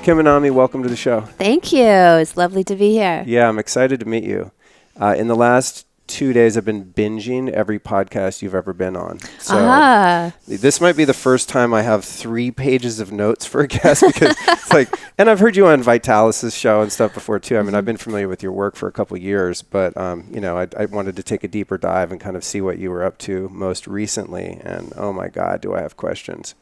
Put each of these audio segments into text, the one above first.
Kim Anami, welcome to the show. Thank you. It's lovely to be here. Yeah, I'm excited to meet you. In the last 2 days, I've been binging every podcast you've ever been on. So this might be the first time I have 3 pages of notes for a guest because it's like, and I've heard you on Vitalis' show and stuff before too. I mean, I've been familiar with your work for a couple of years, but you know, I wanted to take a deeper dive and kind of see what you were up to most recently. And oh my God, do I have questions.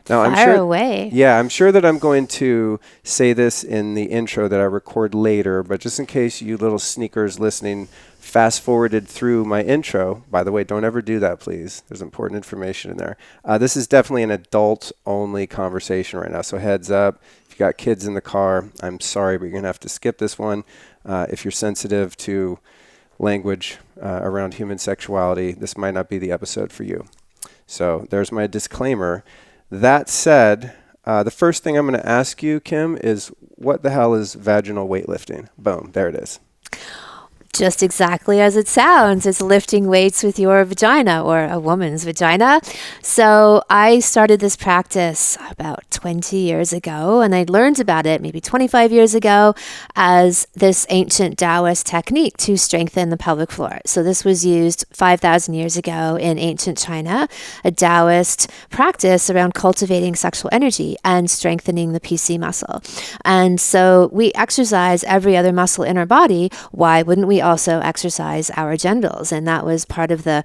Now, Fire away. Yeah, I'm sure that I'm going to say this in the intro that I record later, but just in case you little sneakers listening fast forwarded through my intro, by the way, don't ever do that, please. There's important information in there. This is definitely an adult-only conversation right now, so heads up. If you got kids in the car, I'm sorry, but you're going to have to skip this one. If you're sensitive to language around human sexuality, this might not be the episode for you. So there's my disclaimer. That said, the first thing I'm going to ask you, Kim, is what the hell is vaginal weightlifting? Boom, there it is. Just exactly as it sounds. It's lifting weights with your vagina or a woman's vagina. So I started this practice about 20 years ago, and I learned about it maybe 25 years ago as this ancient Taoist technique to strengthen the pelvic floor. So this was used 5,000 years ago in ancient China, a Taoist practice around cultivating sexual energy and strengthening the PC muscle. And so we exercise every other muscle in our body. Why wouldn't we also exercise our genitals? And that was part of the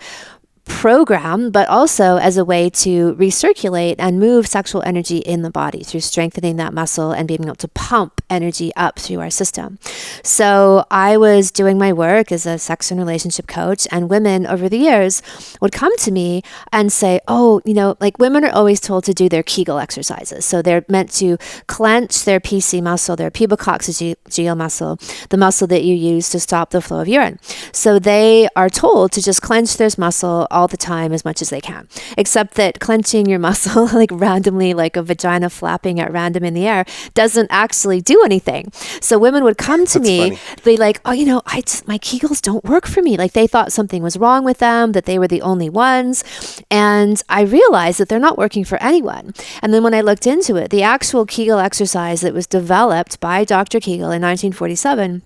program, but also as a way to recirculate and move sexual energy in the body through strengthening that muscle and being able to pump energy up through our system. So I was doing my work as a sex and relationship coach, and women over the years would come to me and say, oh, you know, like women are always told to do their Kegel exercises. So they're meant to clench their PC muscle, their pubococcygeal muscle, the muscle that you use to stop the flow of urine. So they are told to just clench their muscle all the time as much as they can, except that clenching your muscle like randomly, like a vagina flapping at random in the air, doesn't actually do anything. So women would come to me, be like, oh, you know, my Kegels don't work for me. Like they thought something was wrong with them, that they were the only ones. And I realized that they're not working for anyone. And then when I looked into it, the actual Kegel exercise that was developed by Dr. Kegel in 1947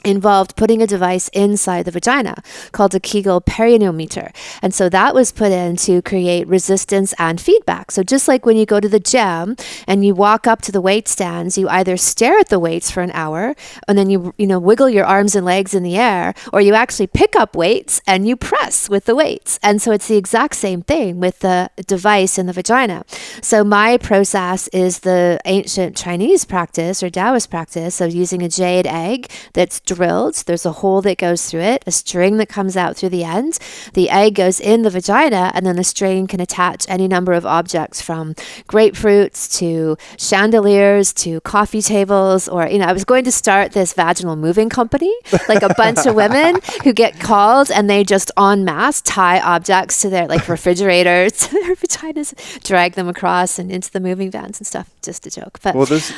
involved putting a device inside the vagina called a Kegel periometer. And so that was put in to create resistance and feedback. So just like when you go to the gym and you walk up to the weight stands, you either stare at the weights for an hour and then you wiggle your arms and legs in the air, or you actually pick up weights and you press with the weights. And so it's the exact same thing with the device in the vagina. So my process is the ancient Chinese practice or Taoist practice of using a jade egg that's drilled. There's a hole that goes through it, a string that comes out through the end. The egg goes in the vagina, and then the string can attach any number of objects from grapefruits to chandeliers to coffee tables. Or, I was going to start this vaginal moving company, like a bunch of women who get called and they just en masse tie objects to their refrigerators, to their vaginas, drag them across and into the moving vans and stuff. Just a joke. But well, this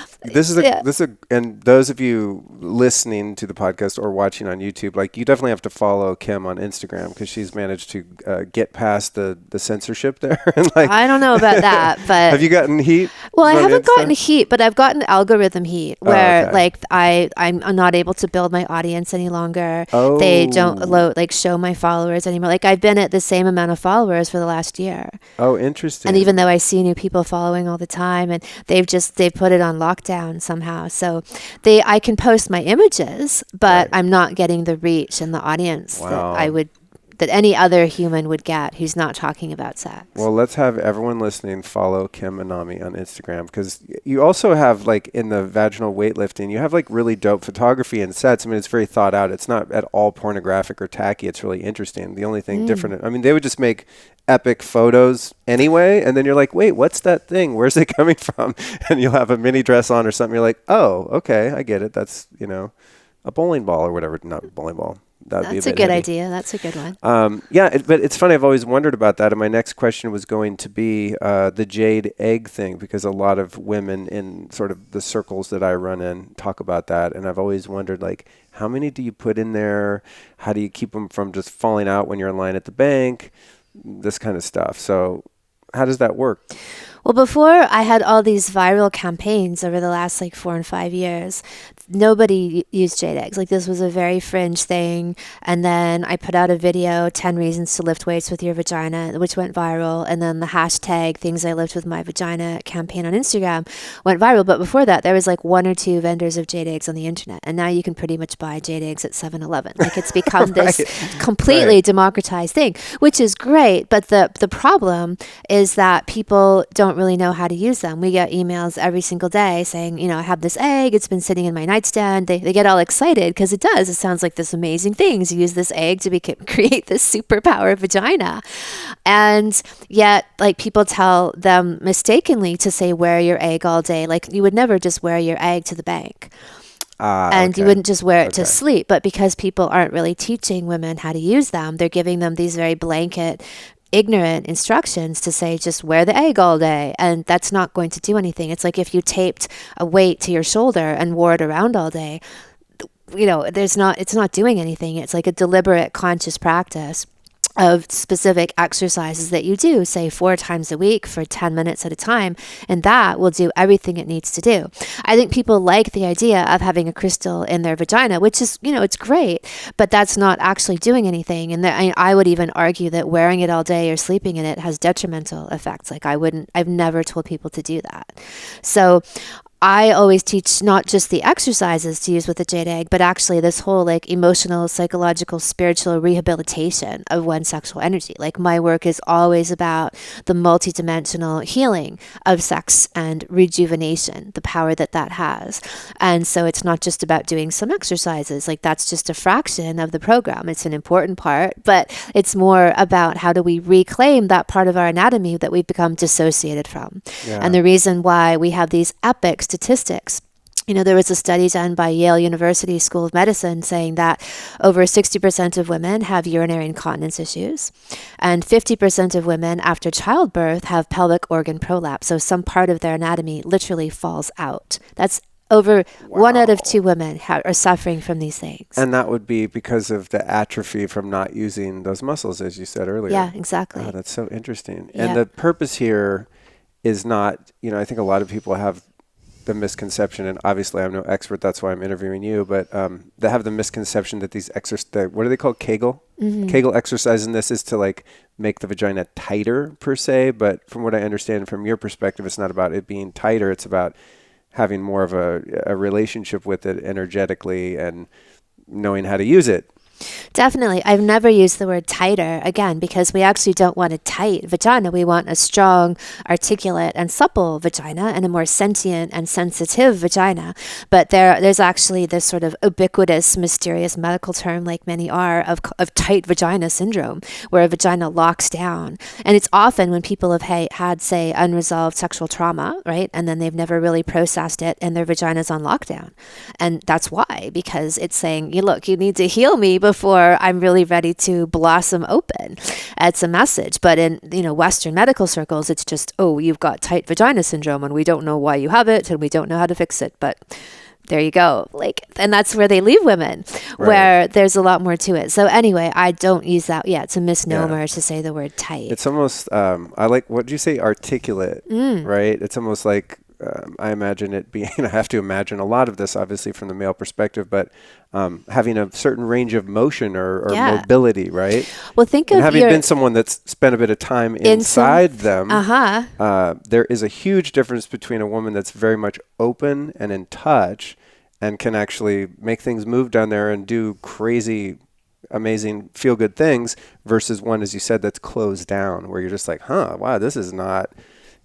is and those of you listening to the podcast or watching on YouTube, you definitely have to follow Kim on Instagram because she's managed to get past the censorship there. And I don't know about that, but have you gotten heat? Well, I haven't gotten heat, but I've gotten algorithm heat where I'm not able to build my audience any longer. Oh. They don't show my followers anymore. I've been at the same amount of followers for the last year. Oh, interesting. And even though I see new people following all the time, and they've put it on lockdown somehow. So I can post my images, but I'm not getting the reach and the audience that any other human would get who's not talking about sex. Well, let's have everyone listening follow Kim Anami on Instagram, because you also have in the vaginal weightlifting, you have really dope photography and sets. I mean, it's very thought out. It's not at all pornographic or tacky. It's really interesting. The only thing different, I mean, they would just make epic photos anyway, and then you're like, wait, what's that thing? Where's it coming from? And you'll have a mini dress on or something. You're like, oh, okay, I get it. That's, a bowling ball or whatever. Not a bowling ball. That's a good idea. That's a good one. But it's funny. I've always wondered about that. And my next question was going to be the jade egg thing, because a lot of women in sort of the circles that I run in talk about that. And I've always wondered, how many do you put in there? How do you keep them from just falling out when you're in line at the bank? This kind of stuff. So how does that work? Well, before I had all these viral campaigns over the last like 4 and 5 years, nobody used jade eggs. Like this was a very fringe thing. And then I put out a video, 10 reasons to lift weights with your vagina, which went viral. And then the hashtag things I lift with my vagina campaign on Instagram went viral. But before that, there was like one or two vendors of jade eggs on the internet. And now you can pretty much buy jade eggs at 7-Eleven. Like it's become Right. this completely Right. democratized thing, which is great. But the problem is that people don't really know how to use them. We get emails every single day saying, I have this egg, it's been sitting in my nightstand. They get all excited because it does. It sounds like this amazing thing. You use this egg to create this superpower vagina. And yet, like people tell them mistakenly to say, wear your egg all day. Like you would never just wear your egg to the bank. And you wouldn't just wear it to sleep. But because people aren't really teaching women how to use them, they're giving them these very blanket, ignorant instructions to say, just wear the egg all day. And that's not going to do anything. It's like if you taped a weight to your shoulder and wore it around all day, it's not doing anything. It's like a deliberate, conscious practice of specific exercises that you do, say 4 times a week for 10 minutes at a time, and that will do everything it needs to do. I think people like the idea of having a crystal in their vagina, which is, it's great, but that's not actually doing anything. And I would even argue that wearing it all day or sleeping in it has detrimental effects. Like I've never told people to do that. So I always teach not just the exercises to use with the jade egg, but actually this whole like emotional, psychological, spiritual rehabilitation of one's sexual energy. Like my work is always about the multidimensional healing of sex and rejuvenation, the power that has. And so it's not just about doing some exercises. Like that's just a fraction of the program. It's an important part, but it's more about how do we reclaim that part of our anatomy that we've become dissociated from. Yeah. And the reason why we have these epic statistics. There was a study done by Yale University School of Medicine saying that over 60% of women have urinary incontinence issues, and 50% of women after childbirth have pelvic organ prolapse. So some part of their anatomy literally falls out. That's over 1 out of 2 women are suffering from these things. And that would be because of the atrophy from not using those muscles, as you said earlier. Yeah, exactly. Oh, that's so interesting. Yeah. And the purpose here is not, I think a lot of people have the misconception, and obviously I'm no expert, that's why I'm interviewing you, but they have the misconception that these what are they called? Kegel? Mm-hmm. Kegel exercise in this is to like make the vagina tighter per se, but from what I understand from your perspective, it's not about it being tighter, it's about having more of a relationship with it energetically and knowing how to use it. Definitely. I've never used the word tighter, again, because we actually don't want a tight vagina. We want a strong, articulate, and supple vagina and a more sentient and sensitive vagina. But there's actually this sort of ubiquitous, mysterious medical term, like many are, of tight vagina syndrome, where a vagina locks down. And it's often when people have had, say, unresolved sexual trauma, right? And then they've never really processed it and their vagina's on lockdown. And that's why, because it's saying, look, you need to heal me before I'm really ready to blossom open. It's a message. But in Western medical circles, it's just, you've got tight vagina syndrome and we don't know why you have it and we don't know how to fix it. But there you go. And that's where they leave women, right, where there's a lot more to it. So anyway, I don't use that. Yeah, it's a misnomer to say the word tight. It's almost, I like, what did you say? Articulate, right? It's almost like, I imagine it being, I have to imagine a lot of this obviously from the male perspective, but having a certain range of motion or mobility, right? Well, think of having been someone that's spent a bit of time inside them, there is a huge difference between a woman that's very much open and in touch and can actually make things move down there and do crazy, amazing, feel-good things versus one, as you said, that's closed down where you're just like, wow, this is not...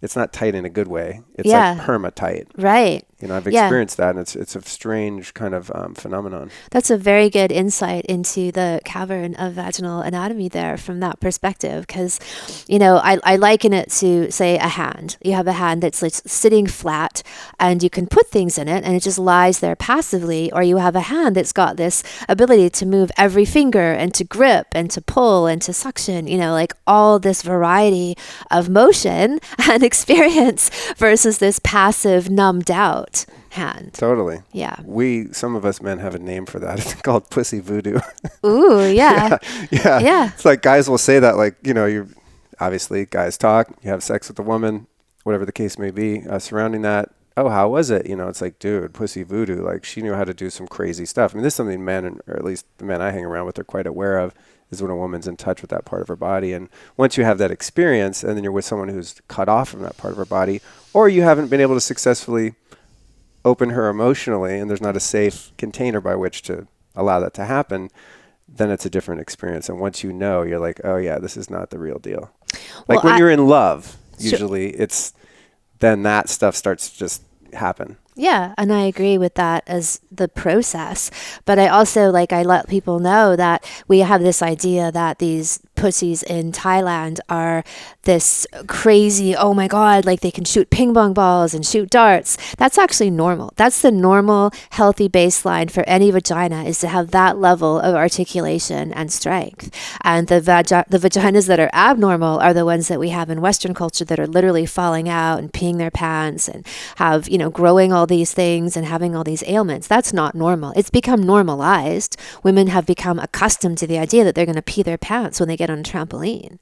It's not tight in a good way. It's like perma-tight. Right. I've experienced that, and it's a strange kind of phenomenon. That's a very good insight into the cavern of vaginal anatomy there from that perspective, because, I liken it to, say, a hand. You have a hand that's like sitting flat, and you can put things in it, and it just lies there passively, or you have a hand that's got this ability to move every finger, and to grip, and to pull, and to suction, like all this variety of motion and experience versus this passive, numbed out hand. Totally. Yeah. Some of us men have a name for that. It's called pussy voodoo. Ooh, yeah. Yeah. It's like guys will say that, like, you obviously guys talk, you have sex with a woman, whatever the case may be, surrounding that. Oh, how was it? It's like, dude, pussy voodoo. Like, she knew how to do some crazy stuff. I mean, this is something men, or at least the men I hang around with, are quite aware of, is when a woman's in touch with that part of her body. And once you have that experience, and then you're with someone who's cut off from that part of her body, or you haven't been able to successfully open her emotionally, and there's not a safe container by which to allow that to happen, then it's a different experience. And once you know, you're like, oh yeah, this is not the real deal. Like when you're in love, usually it's then that stuff starts to just happen. Yeah, and I agree with that as the process. But I also I let people know that we have this idea that these pussies in Thailand are this crazy, oh my God, like they can shoot ping pong balls and shoot darts. That's actually normal. That's the normal, healthy baseline for any vagina, is to have that level of articulation and strength. And the vaginas that are abnormal are the ones that we have in Western culture that are literally falling out and peeing their pants and have, growing all these things and having all these ailments. That's not normal. It's become normalized. Women have become accustomed to the idea that they're going to pee their pants when they get on a trampoline.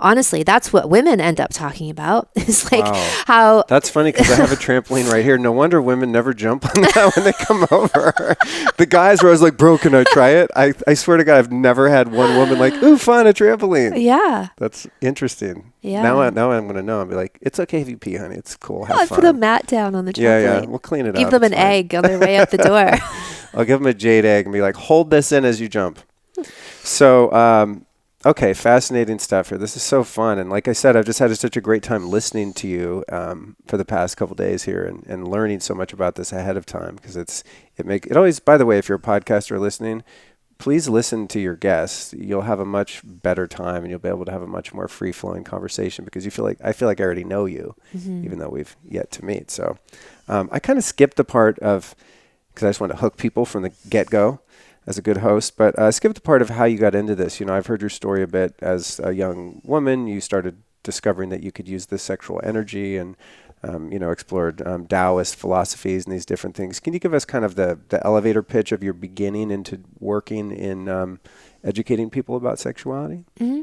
Honestly, that's what women end up talking about. It's like how... That's funny because I have a trampoline right here. No wonder women never jump on that when they come over. The guys were always like, bro, can I try it? I swear to God, I've never had one woman like, ooh, fun, a trampoline. Yeah. That's interesting. Yeah. Now I'm going to know. I'll be like, it's okay if you pee, honey. It's cool. Have fun. Put a mat down on the trampoline. Yeah. We'll clean it up. Give them an egg on their way out the door. I'll give them a jade egg and be like, hold this in as you jump. So, okay, fascinating stuff here. This is so fun. And like I said, I've just had such a great time listening to you for the past couple days here and learning so much about this ahead of time, because it always, by the way, if you're a podcaster listening, please listen to your guests. You'll have a much better time and you'll be able to have a much more free-flowing conversation because I feel like I already know you, even though we've yet to meet. So I kind of skipped the part of, because I just want to hook people from the get-go as a good host, but skip the part of how you got into this. I've heard your story a bit. As a young woman, you started discovering that you could use this sexual energy and, explored Taoist philosophies and these different things. Can you give us kind of the elevator pitch of your beginning into working in educating people about sexuality? Mm-hmm.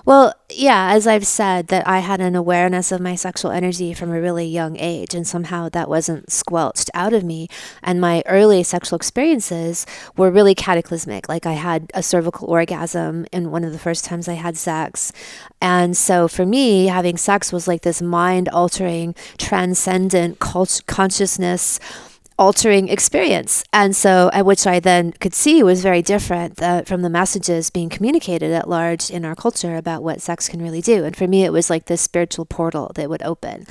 Well, yeah, as I've said, that I had an awareness of my sexual energy from a really young age, and somehow that wasn't squelched out of me. And my early sexual experiences were really cataclysmic. Like I had a cervical orgasm in one of the first times I had sex. And so for me, having sex was like this mind-altering, transcendent consciousness altering experience. And so, which I then could see was very different from the messages being communicated at large in our culture about what sex can really do. And for me, it was like this spiritual portal that would open.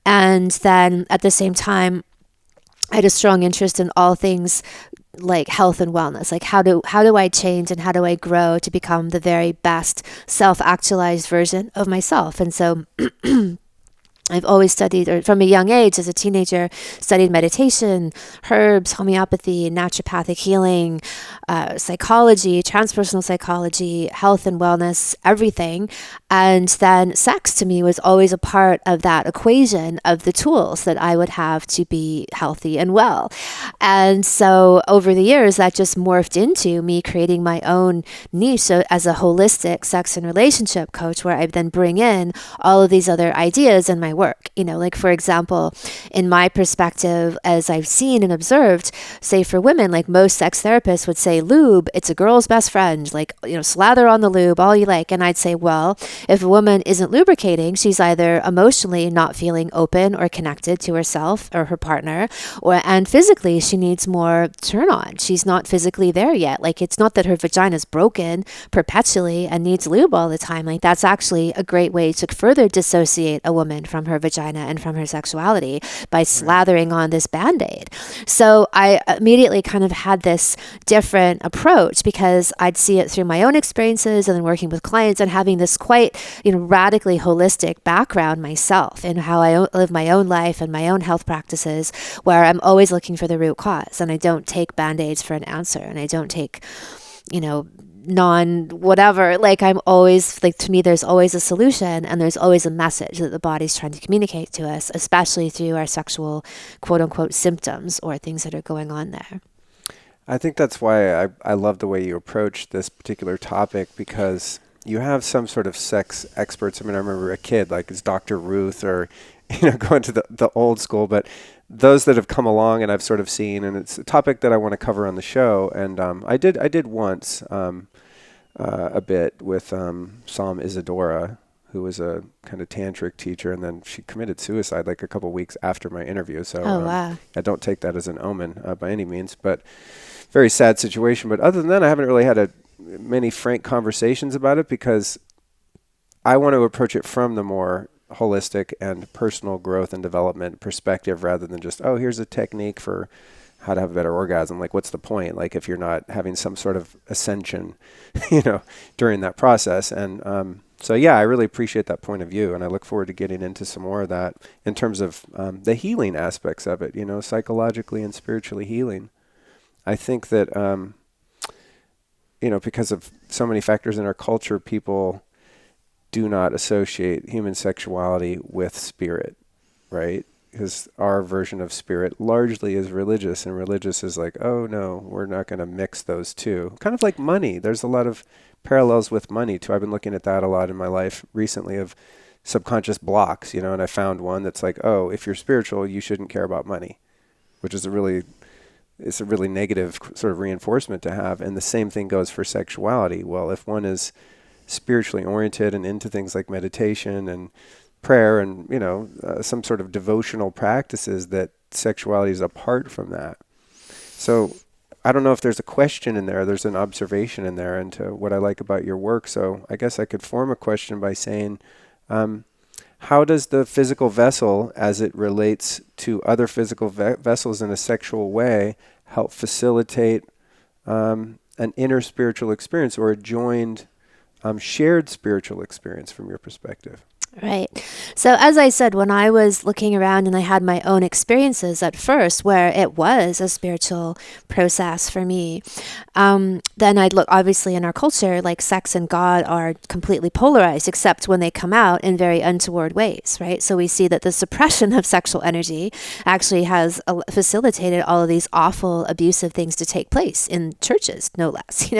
And then at the same time, I had a strong interest in all things like health and wellness. Like how do I change and how do I grow to become the very best self-actualized version of myself? And so I've always studied, or from a young age as a teenager, studied meditation, herbs, homeopathy, naturopathic healing, psychology, transpersonal psychology, health and wellness, everything. And then sex to me was always a part of that equation of the tools that I would have to be healthy and well. And so over the years, that just morphed into me creating my own niche as a holistic sex and relationship coach, where I then bring in all of these other ideas in my work. Like for example, in my perspective, as I've seen and observed, say for women, like most sex therapists would say, lube, it's a girl's best friend, like, slather on the lube, all you like. And I'd say, well, if a woman isn't lubricating, she's either emotionally not feeling open or connected to herself or her partner, and physically she needs more turn on. She's not physically there yet. Like, it's not that her vagina's broken perpetually and needs lube all the time. Like, that's actually a great way to further dissociate a woman from her vagina and from her sexuality by slathering on this Band-Aid. So I immediately kind of had this different approach because I'd see it through my own experiences and then working with clients and having this quite, radically holistic background myself in how I live my own life and my own health practices, where I'm always looking for the root cause, and I don't take Band-Aids for an answer, and I don't take, non-whatever. Like, I'm always, like, to me, there's always a solution and there's always a message that the body's trying to communicate to us, especially through our sexual, quote unquote, symptoms or things that are going on there. I think that's why I love the way you approach this particular topic, because you have some sort of sex experts. I mean, I remember a kid like it's Dr. Ruth or, going to the old school, but those that have come along and I've sort of seen, and it's a topic that I want to cover on the show. And I did once a bit with Psalm Isadora, who was a kind of tantric teacher, and then she committed suicide like a couple weeks after my interview. So wow. I don't take that as an omen by any means, but very sad situation. But other than that, I haven't really had many frank conversations about it because I want to approach it from the more holistic and personal growth and development perspective rather than just, oh, here's a technique for how to have a better orgasm. Like, what's the point? Like, if you're not having some sort of ascension, during that process. And so, yeah, I really appreciate that point of view. And I look forward to getting into some more of that in terms of the healing aspects of it, psychologically and spiritually healing. I think that, because of so many factors in our culture, people do not associate human sexuality with spirit, right? Because our version of spirit largely is religious, and religious is like, oh no, we're not going to mix those two. Kind of like money. There's a lot of parallels with money too. I've been looking at that a lot in my life recently of subconscious blocks, and I found one that's like, oh, if you're spiritual, you shouldn't care about money, which is it's a really negative sort of reinforcement to have. And the same thing goes for sexuality. Well, if one is spiritually oriented and into things like meditation and prayer and, some sort of devotional practices, that sexuality is apart from that. So I don't know if there's a question in there. There's an observation in there into what I like about your work. So I guess I could form a question by saying, how does the physical vessel, as it relates to other physical vessels in a sexual way, help facilitate an inner spiritual experience or a joined, shared spiritual experience from your perspective? Right. So as I said, when I was looking around and I had my own experiences at first where it was a spiritual process for me, then I'd look, obviously in our culture, like sex and God are completely polarized, except when they come out in very untoward ways, right? So we see that the suppression of sexual energy actually has facilitated all of these awful, abusive things to take place in churches, no less,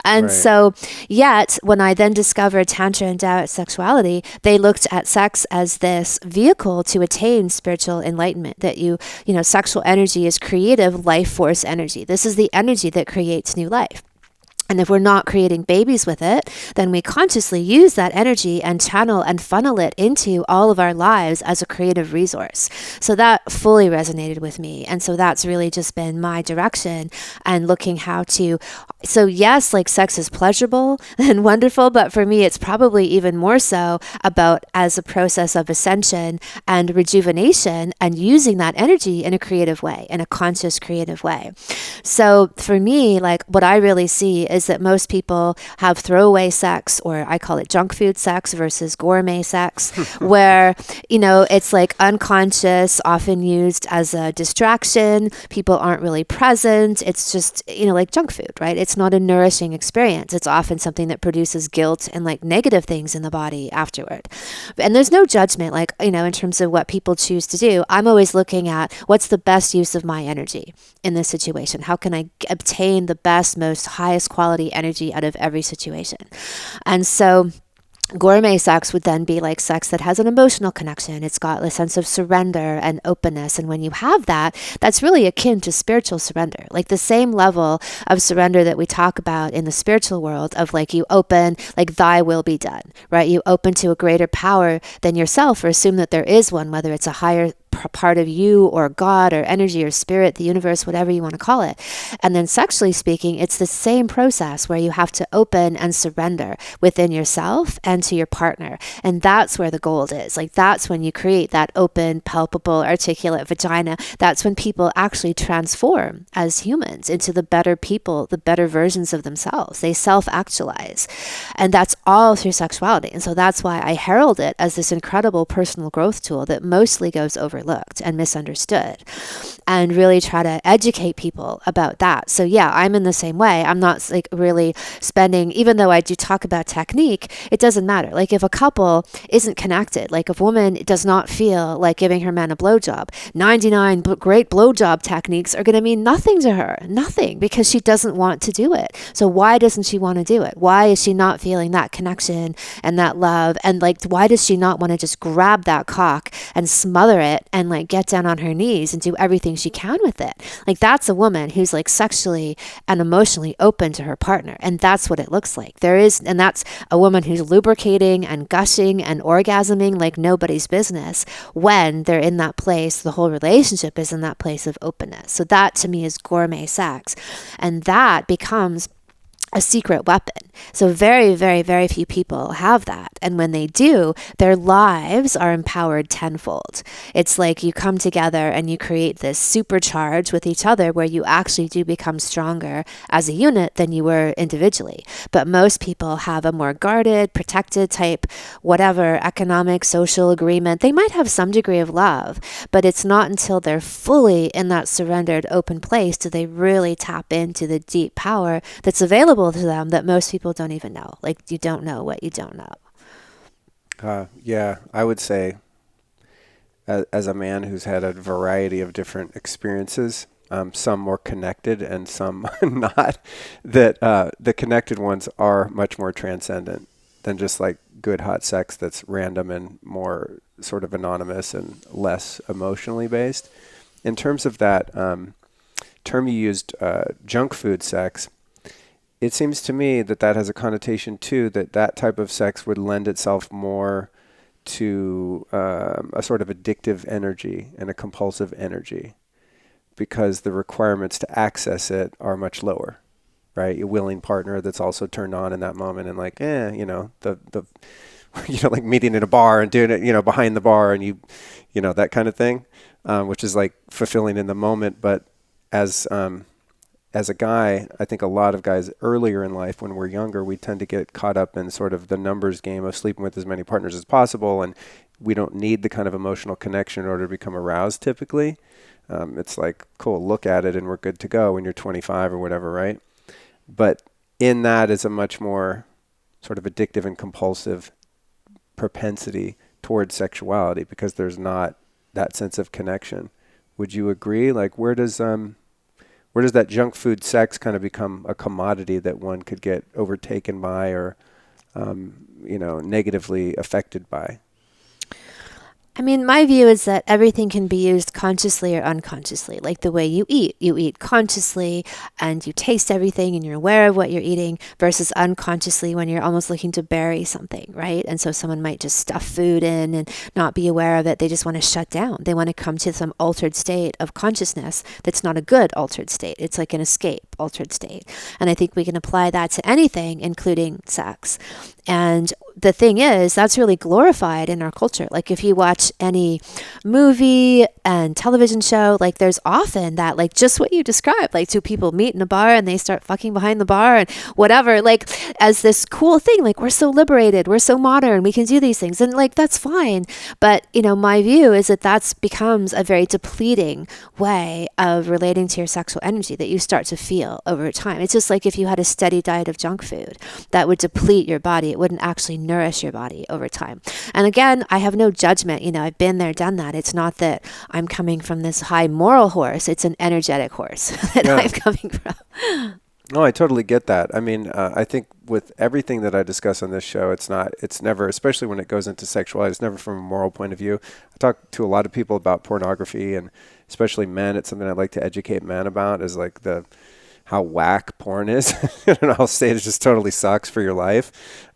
And Right. So yet, when I then discovered Tantra and Taoist sexuality, they looked at sex as this vehicle to attain spiritual enlightenment, that sexual energy is creative life force energy. This is the energy that creates new life. And if we're not creating babies with it, then we consciously use that energy and channel and funnel it into all of our lives as a creative resource. So that fully resonated with me. And so that's really just been my direction and looking how to. So yes, like sex is pleasurable and wonderful, but for me, it's probably even more so about as a process of ascension and rejuvenation and using that energy in a creative way, in a conscious creative way. So for me, like what I really see is that most people have throwaway sex, or I call it junk food sex versus gourmet sex, where, it's like unconscious, often used as a distraction. People aren't really present. It's just, like junk food, right? It's not a nourishing experience. It's often something that produces guilt and like negative things in the body afterward. And there's no judgment, like, in terms of what people choose to do. I'm always looking at what's the best use of my energy in this situation. How can I obtain the best, most highest quality energy out of every situation? And so gourmet sex would then be like sex that has an emotional connection. It's got a sense of surrender and openness. And when you have that, that's really akin to spiritual surrender, like the same level of surrender that we talk about in the spiritual world of like you open, like thy will be done, right? You open to a greater power than yourself, or assume that there is one, whether it's a higher part of you or God or energy or spirit, the universe, whatever you want to call it. And then sexually speaking, it's the same process where you have to open and surrender within yourself and to your partner. And that's where the gold is. Like that's when you create that open, palpable, articulate vagina. That's when people actually transform as humans into the better people, the better versions of themselves. They self-actualize. And that's all through sexuality. And so that's why I herald it as this incredible personal growth tool that mostly goes overlooked. overlooked and misunderstood, and really try to educate people about that. So yeah, I'm in the same way. I'm not like really spending, even though I do talk about technique, it doesn't matter. Like if a couple isn't connected, like if a woman does not feel like giving her man a blowjob, 99 great blowjob techniques are going to mean nothing to her. Nothing, because she doesn't want to do it. So why doesn't she want to do it? Why is she not feeling that connection and that love? And like, why does she not want to just grab that cock and smother it and like get down on her knees and do everything she can with it? Like that's a woman who's like sexually and emotionally open to her partner. And that's what it looks like. And that's a woman who's lubricating and gushing and orgasming like nobody's business when they're in that place. The whole relationship is in that place of openness. So that to me is gourmet sex. And that becomes a secret weapon. So very, very, very few people have that. And when they do, their lives are empowered tenfold. It's like you come together and you create this supercharge with each other where you actually do become stronger as a unit than you were individually. But most people have a more guarded, protected type, whatever, economic, social agreement. They might have some degree of love, but it's not until they're fully in that surrendered, open place do they really tap into the deep power that's available to them that most people don't even know. Like you don't know what you don't know. Yeah, I would say as a man who's had a variety of different experiences, some more connected and some not, that the connected ones are much more transcendent than just like good hot sex that's random and more sort of anonymous and less emotionally based. In terms of that term you used, junk food sex, it seems to me that that has a connotation too, that that type of sex would lend itself more to a sort of addictive energy and a compulsive energy because the requirements to access it are much lower, right? A willing partner that's also turned on in that moment and like, the like meeting in a bar and doing it, behind the bar and that kind of thing, which is like fulfilling in the moment. But as a guy, I think a lot of guys earlier in life when we're younger, we tend to get caught up in sort of the numbers game of sleeping with as many partners as possible. And we don't need the kind of emotional connection in order to become aroused typically. It's like, cool, look at it and we're good to go when you're 25 or whatever, right? But in that is a much more sort of addictive and compulsive propensity towards sexuality because there's not that sense of connection. Would you agree? Like where does that junk food sex kind of become a commodity that one could get overtaken by or, negatively affected by? I mean, my view is that everything can be used consciously or unconsciously, like the way you eat. You eat consciously and you taste everything and you're aware of what you're eating versus unconsciously when you're almost looking to bury something, right? And so someone might just stuff food in and not be aware of it. They just want to shut down. They want to come to some altered state of consciousness that's not a good altered state. It's like an escape altered state. And I think we can apply that to anything, including sex. And the thing is, that's really glorified in our culture. Like if you watch any movie and television show, like there's often that, like just what you described, like two people meet in a bar and they start fucking behind the bar and whatever, like as this cool thing, like we're so liberated, we're so modern, we can do these things. And like, that's fine. But, my view is that that's becomes a very depleting way of relating to your sexual energy that you start to feel over time. It's just like if you had a steady diet of junk food that would deplete your body. It wouldn't actually nourish your body over time. And again, I have no judgment. I've been there, done that. It's not that I'm coming from this high moral horse. It's an energetic horse that I'm coming from. No, I totally get that. I mean, I think with everything that I discuss on this show, it's never, especially when it goes into sexuality, it's never from a moral point of view. I talk to a lot of people about pornography and especially men. It's something I'd like to educate men about is like how whack porn is. And I'll say it just totally sucks for your life.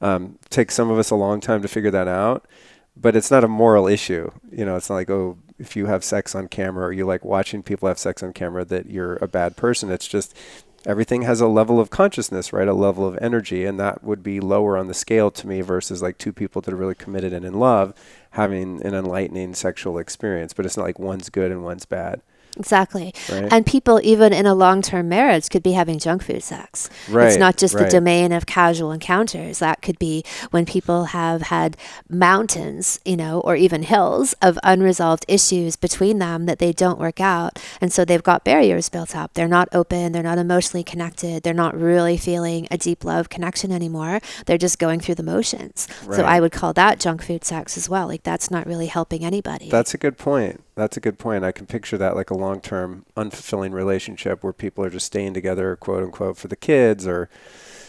Takes some of us a long time to figure that out, but it's not a moral issue. It's not like, oh, if you have sex on camera or you like watching people have sex on camera that you're a bad person. It's just everything has a level of consciousness, right? A level of energy. And that would be lower on the scale to me versus like two people that are really committed and in love having an enlightening sexual experience. But it's not like one's good and one's bad. Exactly. right? And people, even in a long term marriage, could be having junk food sex. It's Right, not just the right. domain of casual encounters. That could be when people have had mountains, or even hills of unresolved issues between them that they don't work out. And so they've got barriers built up. They're not open. They're not emotionally connected. They're not really feeling a deep love connection anymore. They're just going through the motions. So I Right. would call that junk food sex as well. Like, that's not really helping anybody. That's a good point. That's a good point. I can picture that like a long-term unfulfilling relationship where people are just staying together, quote unquote, for the kids or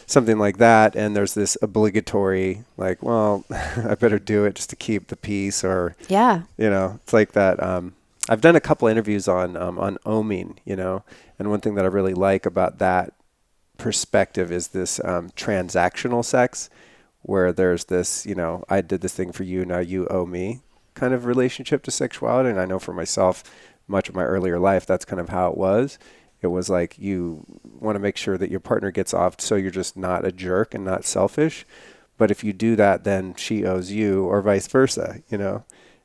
something like that. And there's this obligatory, like, well, I better do it just to keep the peace, or, Yeah. it's like that. I've done a couple interviews on oming, and one thing that I really like about that perspective is this transactional sex, where there's this, I did this thing for you, now you owe me kind of relationship to sexuality. And I know for myself, much of my earlier life, that's kind of how it was. It was like you want to make sure that your partner gets off so you're just not a jerk and not selfish. But if you do that, then she owes you, or vice versa,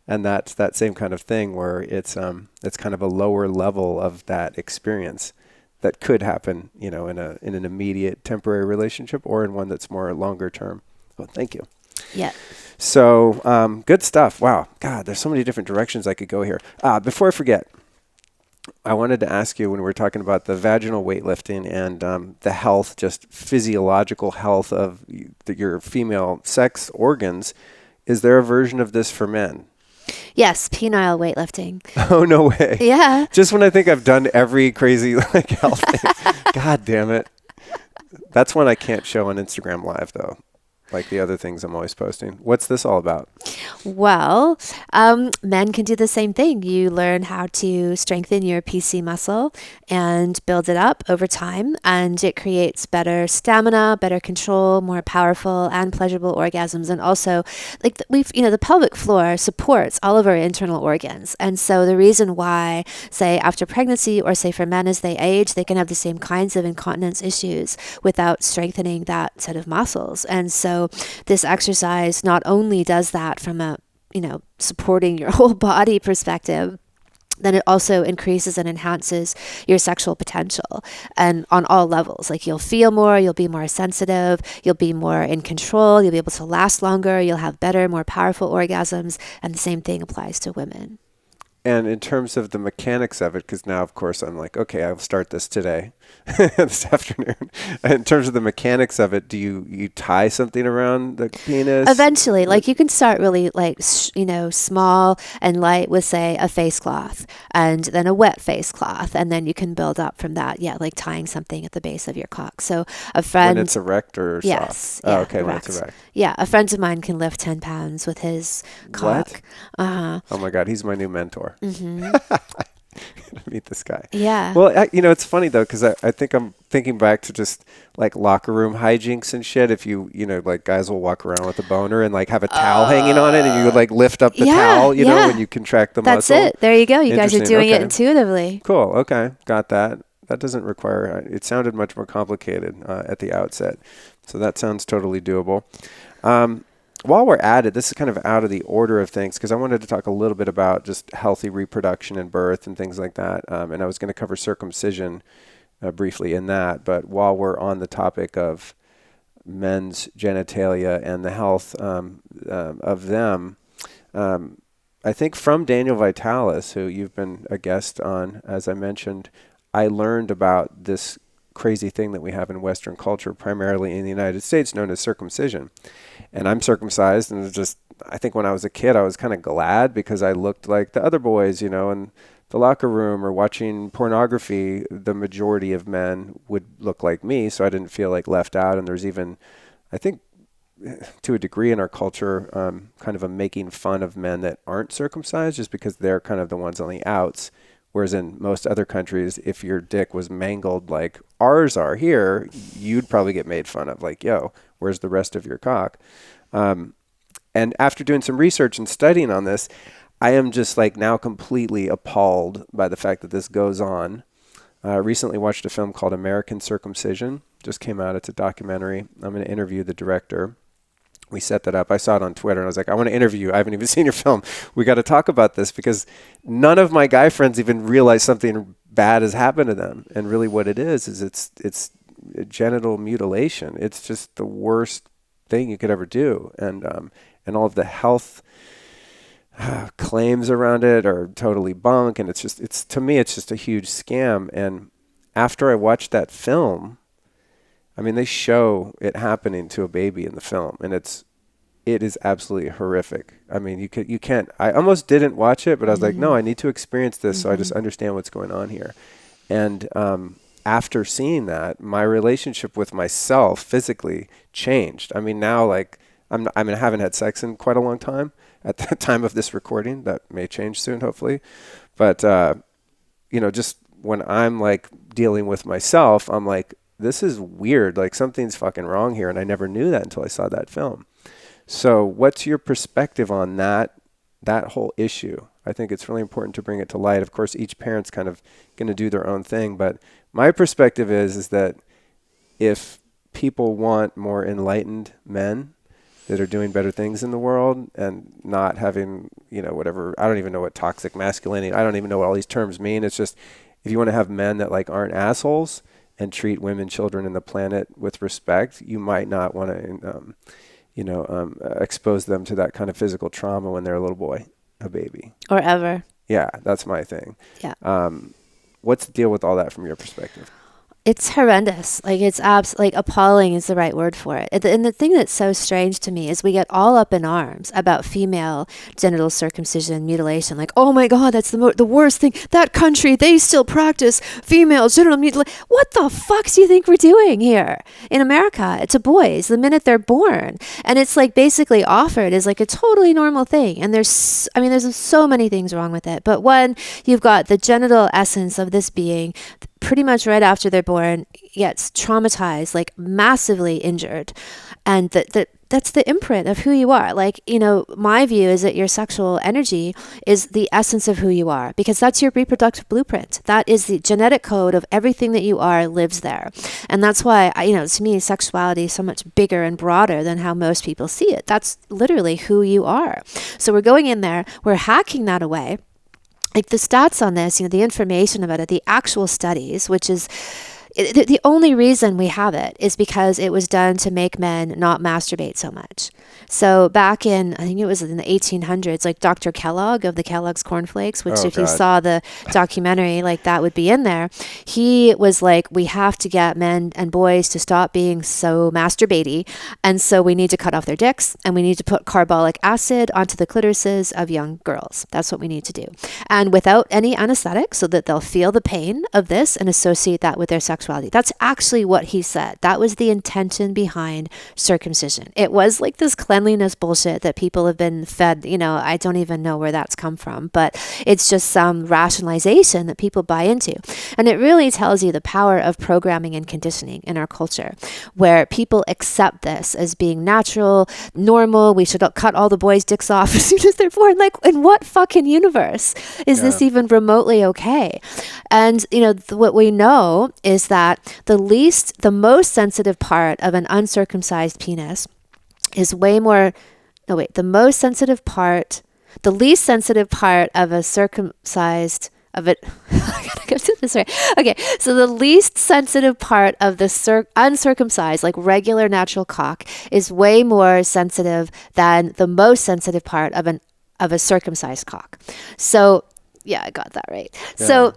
And that's that same kind of thing where it's kind of a lower level of that experience that could happen, in an immediate temporary relationship or in one that's more longer term. Oh, thank you. Yeah. So good stuff. Wow. God, there's so many different directions I could go here. Before I forget, I wanted to ask you, when we were talking about the vaginal weightlifting and the health, just physiological health of your female sex organs, is there a version of this for men? Yes, penile weightlifting. Oh, no way. Yeah. Just when I think I've done every crazy like health thing. God damn it. That's one I can't show on Instagram Live, though, like the other things I'm always posting. What's this all about? Well, men can do the same thing. You learn how to strengthen your PC muscle and build it up over time, and it creates better stamina, better control, more powerful and pleasurable orgasms. And also, like the pelvic floor supports all of our internal organs. And so the reason why, say, after pregnancy, or say for men as they age, they can have the same kinds of incontinence issues without strengthening that set of muscles. And so this exercise not only does that from a supporting your whole body perspective, then it also increases and enhances your sexual potential, and on all levels. Like, you'll feel more, you'll be more sensitive, you'll be more in control, you'll be able to last longer, you'll have better, more powerful orgasms, and the same thing applies to women. And in terms of the mechanics of it, because now, of course, I'm like, okay, I'll start this today, this afternoon. In terms of the mechanics of it, do you tie something around the penis? Eventually, like, you can start really like, small and light with, say, a face cloth, and then a wet face cloth. And then you can build up from that. Yeah. Like tying something at the base of your cock. So a friend. When it's erect or Yes. soft? Yeah, Oh, okay, when erect. it's erect. Yeah. A friend of mine can lift 10 pounds with his cock. What? Uh-huh. Oh my God, he's my new mentor. Mm-hmm. Meet this guy. Yeah. Well, it's funny though, because I think I'm thinking back to just like locker room hijinks and shit. If like guys will walk around with a boner and like have a towel hanging on it, and you would like lift up the towel, when you contract the That's muscle. it. There you go. You guys are Interesting. doing it Okay. intuitively. Cool. Okay. Got that. That doesn't require, it sounded much more complicated at the outset. So that sounds totally doable. While we're at it, this is kind of out of the order of things, because I wanted to talk a little bit about just healthy reproduction and birth and things like that. And I was going to cover circumcision briefly in that. But while we're on the topic of men's genitalia and the health of them, I think from Daniel Vitalis, who you've been a guest on, as I mentioned, I learned about this crazy thing that we have in Western culture, primarily in the United States, known as circumcision. And I'm circumcised, and I think when I was a kid, I was kind of glad because I looked like the other boys, in the locker room or watching pornography. The majority of men would look like me, so I didn't feel like left out. And there's even, I think, to a degree in our culture, kind of a making fun of men that aren't circumcised just because they're kind of the ones on the outs. Whereas in most other countries, if your dick was mangled like ours are here, you'd probably get made fun of. Like, yo, where's the rest of your cock? And after doing some research and studying on this, I am just like now completely appalled by the fact that this goes on. I recently watched a film called American Circumcision. Just came out. It's a documentary. I'm going to interview the director. we set that up. I saw it on Twitter and I was like, I want to interview you. I haven't even seen your film. We got to talk about this because none of my guy friends even realize something bad has happened to them. And really what it is it's genital mutilation. It's just the worst thing you could ever do. And all of the health claims around it are totally bunk. And to me, it's just a huge scam. And after I watched that film, I mean, they show it happening to a baby in the film, and it is absolutely horrific. I mean, you can't. I almost didn't watch it, but I was like, no, I need to experience this so I just understand what's going on here. And after seeing that, my relationship with myself physically changed. I mean, now like I haven't had sex in quite a long time. At the time of this recording, that may change soon, hopefully. But just when I'm like dealing with myself, I'm like, this is weird. Like something's fucking wrong here. And I never knew that until I saw that film. So what's your perspective on that whole issue? I think it's really important to bring it to light. Of course, each parent's kind of going to do their own thing. But my perspective is that if people want more enlightened men that are doing better things in the world and not having, whatever, I don't even know what toxic masculinity, I don't even know what all these terms mean. It's just, if you want to have men that like aren't assholes and treat women, children, and the planet with respect, you might not want to, expose them to that kind of physical trauma when they're a little boy, a baby. Or ever. Yeah, that's my thing. Yeah. What's the deal with all that from your perspective? It's horrendous. Like it's appalling is the right word for it. And the thing that's so strange to me is we get all up in arms about female genital circumcision, mutilation. Like, oh my God, that's the worst thing. That country, they still practice female genital mutilation. What the fuck do you think we're doing here in America to boys the minute they're born? And it's like basically offered as like a totally normal thing. And there's so many things wrong with it. But one, you've got the genital essence of this being pretty much right after they're born gets traumatized, like massively injured. And that's the imprint of who you are. Like, my view is that your sexual energy is the essence of who you are, because that's your reproductive blueprint. That is the genetic code of everything that you are lives there. And that's why, to me, sexuality is so much bigger and broader than how most people see it. That's literally who you are. So we're going in there, we're hacking that away. Like the stats on this, the information about it, the actual studies, which is the only reason we have it is because it was done to make men not masturbate so much. So back in, I think it was in the 1800s, like Dr. Kellogg of the Kellogg's Cornflakes, which you saw the documentary, like that would be in there. He was like, we have to get men and boys to stop being so masturbatey. And so we need to cut off their dicks and we need to put carbolic acid onto the clitorises of young girls. That's what we need to do. And without any anesthetic, so that they'll feel the pain of this and associate that with their sexuality. That's actually what he said. That was the intention behind circumcision. It was like this cleanliness bullshit that people have been fed. I don't even know where that's come from, but it's just some rationalization that people buy into. And it really tells you the power of programming and conditioning in our culture, where people accept this as being natural, normal. We should cut all the boys' dicks off as soon as they're born. Like, in what fucking universe is this even remotely okay? And, what we know is that the most sensitive part of an uncircumcised penis is the least sensitive part of a circumcised, of it, I gotta get to this right. Okay, so the least sensitive part of the uncircumcised, like regular natural cock, is way more sensitive than the most sensitive part of a circumcised cock. So, yeah, I got that right. Yeah.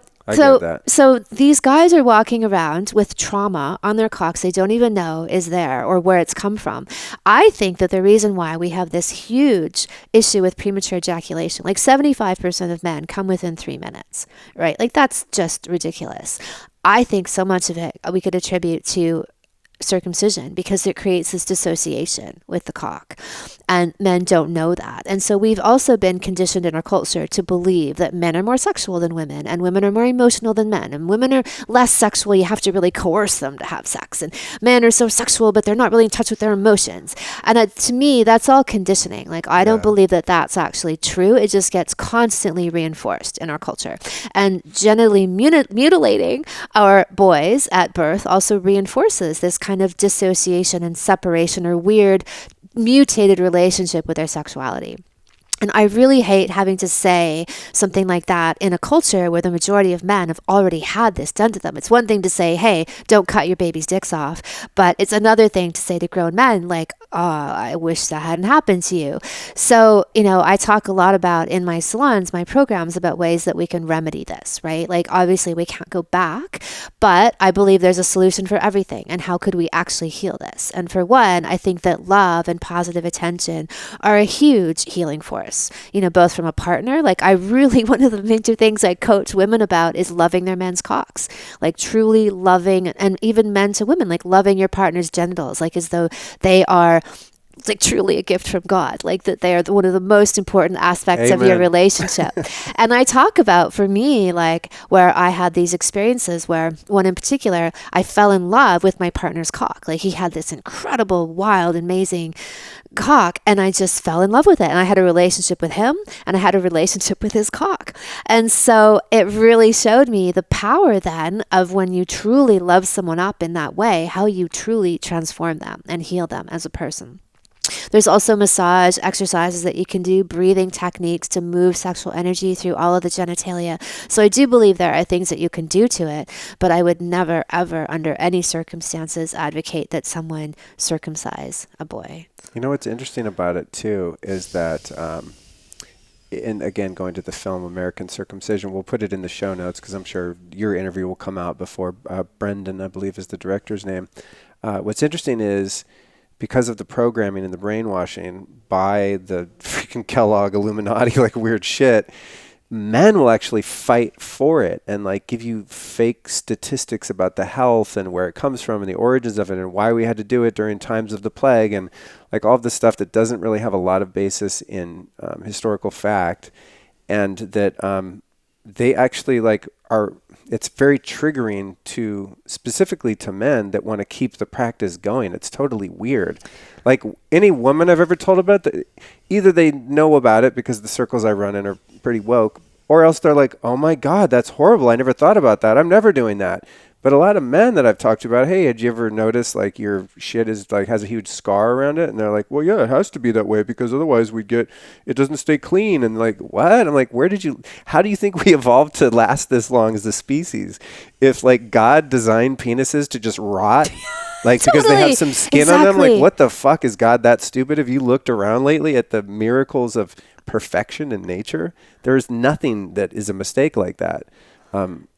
So these guys are walking around with trauma on their cocks they don't even know is there or where it's come from. I think that the reason why we have this huge issue with premature ejaculation, like 75% of men come within 3 minutes, right? Like that's just ridiculous. I think so much of it we could attribute to circumcision because it creates this dissociation with the cock, and men don't know that. And so we've also been conditioned in our culture to believe that men are more sexual than women, and women are more emotional than men, and women are less sexual. You have to really coerce them to have sex, and men are so sexual but they're not really in touch with their emotions. And to me, that's all conditioning. Like, I don't believe that that's actually true. It just gets constantly reinforced in our culture, and genitally mutilating our boys at birth also reinforces this kind of dissociation and separation or weird mutated relationship with their sexuality. And I really hate having to say something like that in a culture where the majority of men have already had this done to them. It's one thing to say, hey, don't cut your baby's dicks off. But it's another thing to say to grown men, like, oh, I wish that hadn't happened to you. So, I talk a lot about in my salons, my programs, about ways that we can remedy this, right? Like, obviously, we can't go back, but I believe there's a solution for everything. And how could we actually heal this? And for one, I think that love and positive attention are a huge healing force. Both from a partner. Like, I really, one of the major things I coach women about is loving their men's cocks, like truly loving, and even men to women, like loving your partner's genitals, like as though they are like truly a gift from God, like that they are one of the most important aspects Amen. of your relationship. And I talk about, for me, like where I had these experiences where one in particular, I fell in love with my partner's cock. Like he had this incredible, wild, amazing cock, and I just fell in love with it. And I had a relationship with him, and I had a relationship with his cock. And so it really showed me the power then of when you truly love someone up in that way, how you truly transform them and heal them as a person. There's also massage exercises that you can do, breathing techniques to move sexual energy through all of the genitalia. So I do believe there are things that you can do to it, but I would never, ever, under any circumstances, advocate that someone circumcise a boy. What's interesting about it, too, is that, and again, going to the film American Circumcision, we'll put it in the show notes because I'm sure your interview will come out before Brendan, I believe is the director's name. What's interesting is, because of the programming and the brainwashing by the freaking Kellogg Illuminati, like weird shit, men will actually fight for it and like give you fake statistics about the health and where it comes from and the origins of it and why we had to do it during times of the plague and like all of this stuff that doesn't really have a lot of basis in historical fact, and that they actually like are. It's very triggering to specifically to men that want to keep the practice going. It's totally weird. Like any woman I've ever told about that, either they know about it because the circles I run in are pretty woke, or else they're like, oh my God, that's horrible. I never thought about that. I'm never doing that. But a lot of men that I've talked to about, hey, had you ever noticed like your shit is like has a huge scar around it? And they're like, well, yeah, it has to be that way because otherwise it doesn't stay clean. And like, what? I'm like, how do you think we evolved to last this long as a species? If like God designed penises to just rot, like totally. Because they have some skin on them, like what the fuck, is God that stupid? Have you looked around lately at the miracles of perfection in nature? There's nothing that is a mistake like that.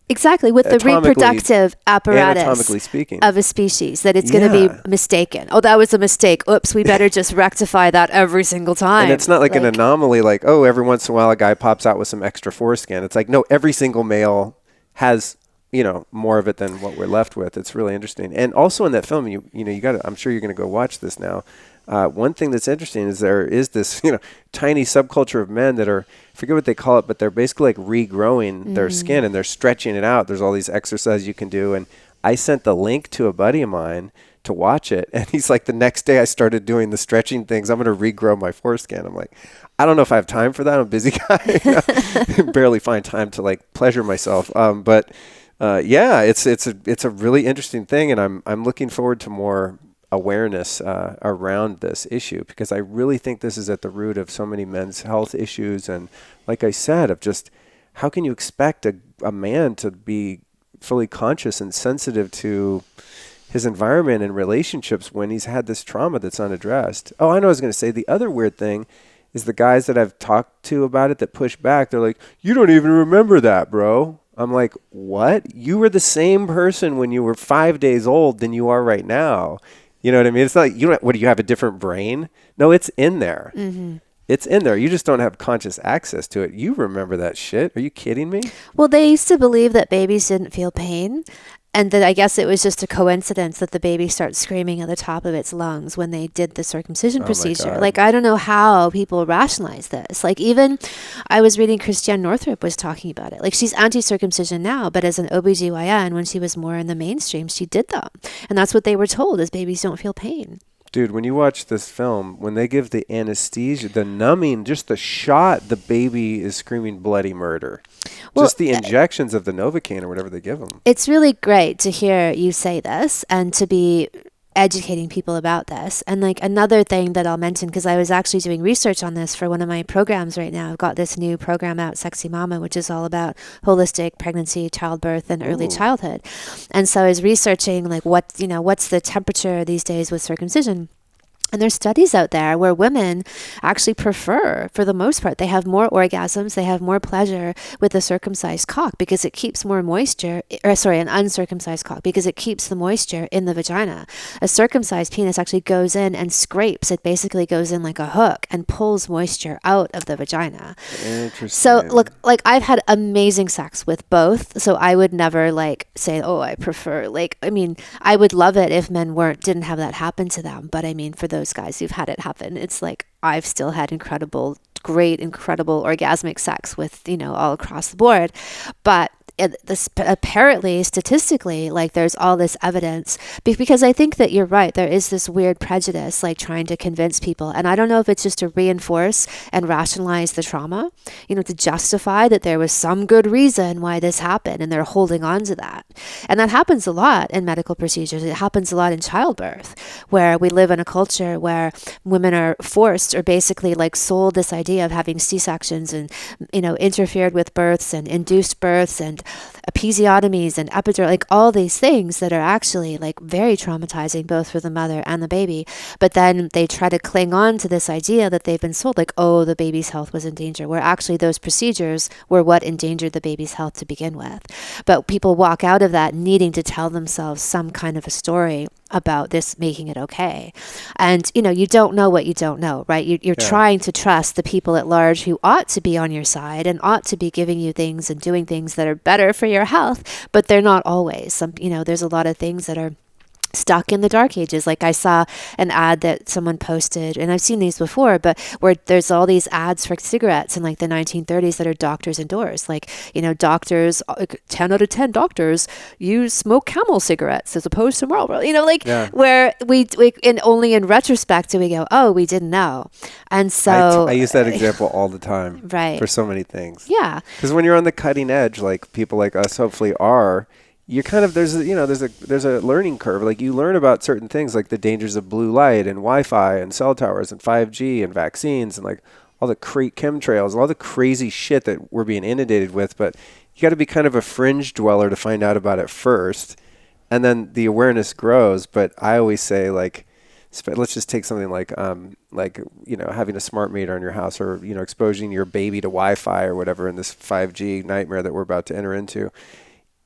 Exactly, with the reproductive apparatus anatomically speaking, of a species, that it's going to be mistaken. Oh, that was a mistake. Oops, we better just rectify that every single time. And it's not like an anomaly like, oh, every once in a while a guy pops out with some extra foreskin. It's like, no, every single male has, more of it than what we're left with. It's really interesting. And also in that film, you got I'm sure you're going to go watch this now. One thing that's interesting is there is this, tiny subculture of men that are, I forget what they call it, but they're basically like regrowing their skin and they're stretching it out. There's all these exercises you can do. And I sent the link to a buddy of mine to watch it. And he's like, the next day I started doing the stretching things. I'm going to regrow my foreskin. I'm like, I don't know if I have time for that. I'm a busy guy. Barely find time to like pleasure myself. But yeah, it's a really interesting thing. And I'm looking forward to more awareness around this issue, because I really think this is at the root of so many men's health issues. And like I said, of just how can you expect a man to be fully conscious and sensitive to his environment and relationships when he's had this trauma that's unaddressed? Oh, I know I was going to say the other weird thing is the guys that I've talked to about it that push back, they're like, you don't even remember that, bro. I'm like, what? You were the same person when you were 5 days old than you are right now. You know what I mean? It's not, what, do you have a different brain? No, it's in there. Mm-hmm. It's in there. You just don't have conscious access to it. You remember that shit. Are you kidding me? Well, they used to believe that babies didn't feel pain. And that I guess it was just a coincidence that the baby starts screaming at the top of its lungs when they did the circumcision procedure. Like, I don't know how people rationalize this. Like, even I was reading Christiane Northrup was talking about it. Like, she's anti-circumcision now, but as an OBGYN, when she was more in the mainstream, she did them. And that's what they were told, is babies don't feel pain. Dude, when you watch this film, when they give the anesthesia, the numbing, just the shot, the baby is screaming bloody murder. Well, just the injections of the Novocaine or whatever they give them. It's really great to hear you say this and to be educating people about this. And like another thing that I'll mention, because I was actually doing research on this for one of my programs right now. I've got this new program out, Sexy Mama, which is all about holistic pregnancy, childbirth, and early childhood. And so I was researching like what's the temperature these days with circumcision. And there's studies out there where women actually prefer, for the most part, they have more orgasms, they have more pleasure with a circumcised cock because it keeps more moisture, an uncircumcised cock because it keeps the moisture in the vagina. A circumcised penis actually goes in and scrapes. It basically goes in like a hook and pulls moisture out of the vagina. Interesting. So look, like I've had amazing sex with both. So I would never like say, oh, I prefer, like, I mean, I would love it if men didn't have that happen to them. But I mean, for those guys who've had it happen, it's like I've still had incredible orgasmic sex with, all across the board. But apparently statistically, like there's all this evidence, because I think that you're right, there is this weird prejudice like trying to convince people, and I don't know if it's just to reinforce and rationalize the trauma, to justify that there was some good reason why this happened, and they're holding on to that. And that happens a lot in medical procedures. It happens a lot in childbirth, where we live in a culture where women are forced or basically like sold this idea of having C-sections and interfered with births and induced births and episiotomies and epidural, like all these things that are actually like very traumatizing both for the mother and the baby. But then they try to cling on to this idea that they've been sold, like, oh, the baby's health was in danger, where actually those procedures were what endangered the baby's health to begin with. But people walk out of that needing to tell themselves some kind of a story about this making it okay. And, you don't know what you don't know, right? You're trying to trust the people at large who ought to be on your side and ought to be giving you things and doing things that are better for your health, but they're not always. There's a lot of things that are stuck in the dark ages. Like I saw an ad that someone posted, and I've seen these before, but where there's all these ads for cigarettes in like the 1930s that are doctors endorsed. Like, doctors, 10 out of 10 doctors smoke Camel cigarettes as opposed to Marlboro, where we and only in retrospect do we go, oh, we didn't know. And so I use that example all the time, right, for so many things. Yeah. Because when you're on the cutting edge, like people like us hopefully are, you kind of, there's a learning curve. Like you learn about certain things like the dangers of blue light and Wi-Fi and cell towers and 5G and vaccines and like all the chemtrails, all the crazy shit that we're being inundated with. But you got to be kind of a fringe dweller to find out about it first. And then the awareness grows. But I always say like, let's just take something like having a smart meter in your house, or, exposing your baby to Wi-Fi or whatever in this 5G nightmare that we're about to enter into.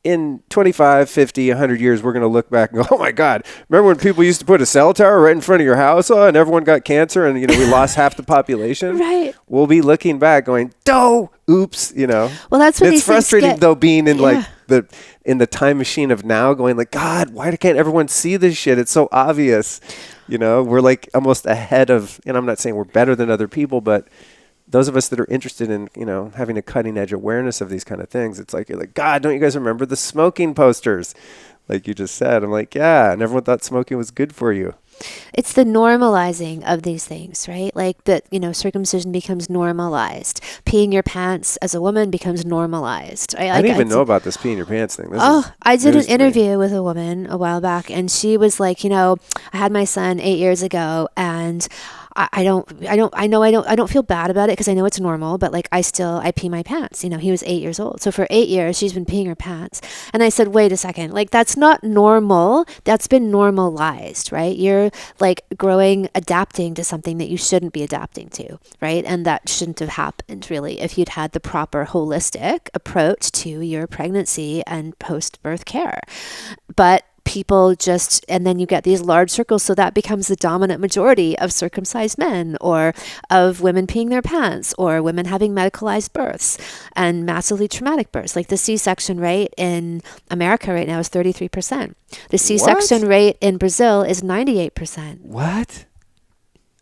In 25, 50, 100 years, we're going to look back and go, oh my God, remember when people used to put a cell tower right in front of your house and everyone got cancer and, we lost half the population? Right. We'll be looking back going, oops, Well, that's what it's frustrating though, being in in the time machine of now, going like, God, why can't everyone see this shit? It's so obvious. We're like almost ahead of, and I'm not saying we're better than other people, but those of us that are interested in, having a cutting edge awareness of these kind of things, it's like, you're like, God, don't you guys remember the smoking posters? Like you just said. I'm like, yeah. And everyone thought smoking was good for you. It's the normalizing of these things, right? Like that, circumcision becomes normalized. Peeing your pants as a woman becomes normalized. I didn't even know about this peeing your pants thing. I did an interview with a woman a while back, and she was like, I had my son 8 years ago, and I don't feel bad about it because I know it's normal, but like I pee my pants. He was 8 years old. So for 8 years, she's been peeing her pants. And I said, wait a second, like that's not normal. That's been normalized, right? You're like adapting to something that you shouldn't be adapting to, right? And that shouldn't have happened really if you'd had the proper holistic approach to your pregnancy and post-birth care. But people and then you get these large circles, so that becomes the dominant majority of circumcised men, or of women peeing their pants, or women having medicalized births and massively traumatic births. Like the C-section rate in America right now is 33%. The C-section rate in Brazil is 98%. What?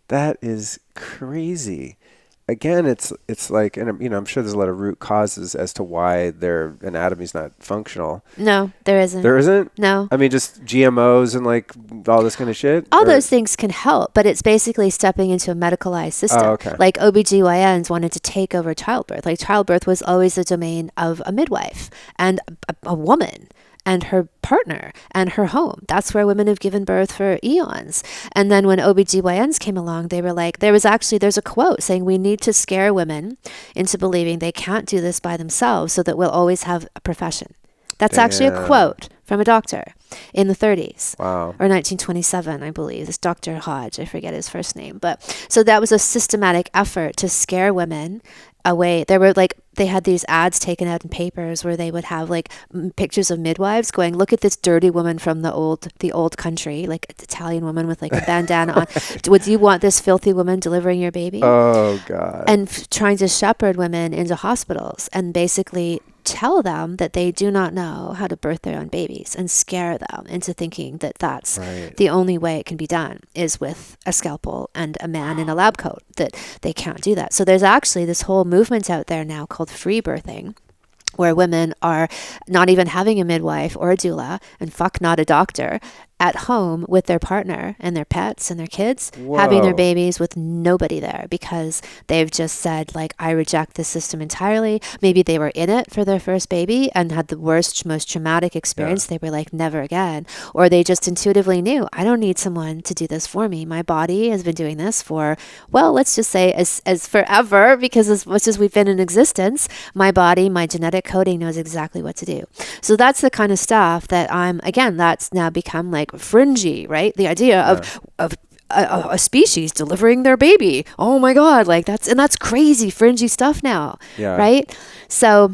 That is crazy. Again, it's like, and I'm sure there's a lot of root causes as to why their anatomy's not functional. No, there isn't. There isn't? No. I mean, just GMOs and like all this kind of shit? All those things can help, but it's basically stepping into a medicalized system. Oh, okay. Like OBGYNs wanted to take over childbirth. Like childbirth was always the domain of a midwife and a woman. and her partner and her home. That's where women have given birth for eons. And then when OBGYNs came along, they were like, there's a quote saying we need to scare women into believing they can't do this by themselves so that we'll always have a profession. That's actually a quote from a doctor in the 30s. Wow. Or 1927, I believe. This Dr. Hodge, I forget his first name. But so that was a systematic effort to scare women away. They had these ads taken out in papers where they would have like pictures of midwives going, look at this dirty woman from the old country, like an Italian woman with like a bandana on. Would you want this filthy woman delivering your baby? Oh, God. And trying to shepherd women into hospitals and basically tell them that they do not know how to birth their own babies and scare them into thinking that that's the only way it can be done is with a scalpel and a man in a lab coat, that they can't do that. So there's actually this whole movement out there now called free birthing, where women are not even having a midwife or a doula, and fuck not a doctor, at home with their partner and their pets and their kids, having their babies with nobody there because they've just said, like, I reject this system entirely. Maybe they were in it for their first baby and had the worst, most traumatic experience. They were like, never again. Or they just intuitively knew, I don't need someone to do this for me. My body has been doing this for, well, let's just say as forever, because as much as we've been in existence, my body, my genetic coding knows exactly what to do. So that's the kind of stuff that that's now become like fringy, right? The idea of a species delivering their baby. Oh my God, like that's crazy fringy stuff now, right? So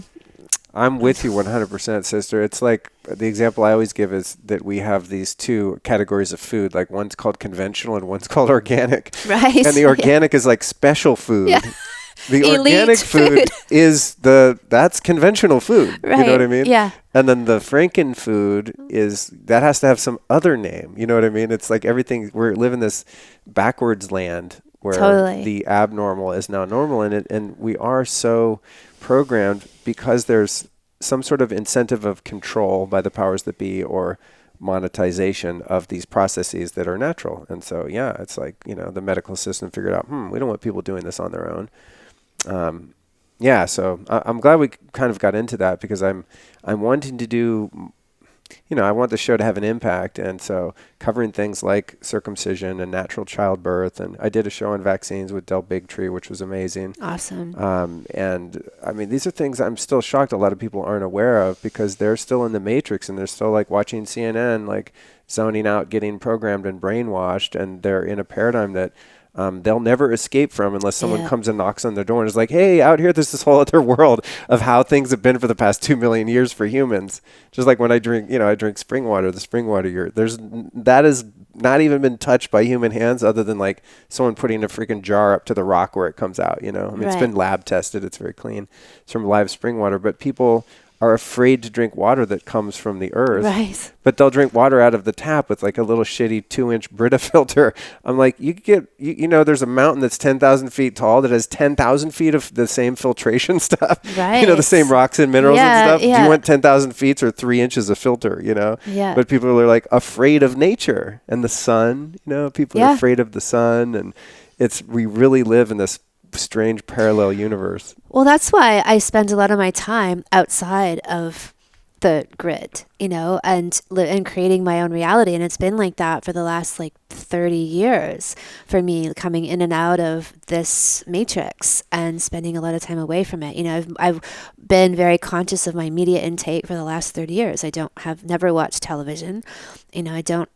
I'm with you 100%, sister. It's like the example I always give is that we have these two categories of food. Like one's called conventional and one's called organic. Right. And the organic is like special food. Yeah. The Elite organic food is that's conventional food. Right. You know what I mean? Yeah. And then the Franken food that has to have some other name. You know what I mean? It's like everything, we're living this backwards land where the abnormal is now normal in it. And we are so programmed because there's some sort of incentive of control by the powers that be or monetization of these processes that are natural. And so, it's like, the medical system figured out, we don't want people doing this on their own. So I'm glad we kind of got into that because I'm wanting to do, I want the show to have an impact. And so covering things like circumcision and natural childbirth. And I did a show on vaccines with Del Bigtree, which was amazing. Awesome. And I mean, these are things I'm still shocked a lot of people aren't aware of because they're still in the matrix and they're still like watching CNN, like zoning out, getting programmed and brainwashed. And they're in a paradigm that they'll never escape from unless someone comes and knocks on their door and is like, hey, out here, there's this whole other world of how things have been for the past 2 million years for humans. Just like when I drink, I drink spring water, the spring water, that has not even been touched by human hands other than like someone putting a freaking jar up to the rock where it comes out, I mean, it's been lab tested. It's very clean. It's from live spring water, but people are afraid to drink water that comes from the earth. Right. But they'll drink water out of the tap with like a little shitty 2-inch Brita filter. I'm like, you could get, there's a mountain that's 10,000 feet tall that has 10,000 feet of the same filtration stuff. Right. The same rocks and minerals and stuff. Yeah. Do you want 10,000 feet or 3 inches of filter, Yeah. But people are like afraid of nature and the sun, people are afraid of the sun. And we really live in this strange parallel universe. Well, that's why I spend a lot of my time outside of the grid, and creating my own reality. And it's been like that for the last 30 years for me, coming in and out of this matrix and spending a lot of time away from it. I've been very conscious of my media intake for the last 30 years. I never watched television. I don't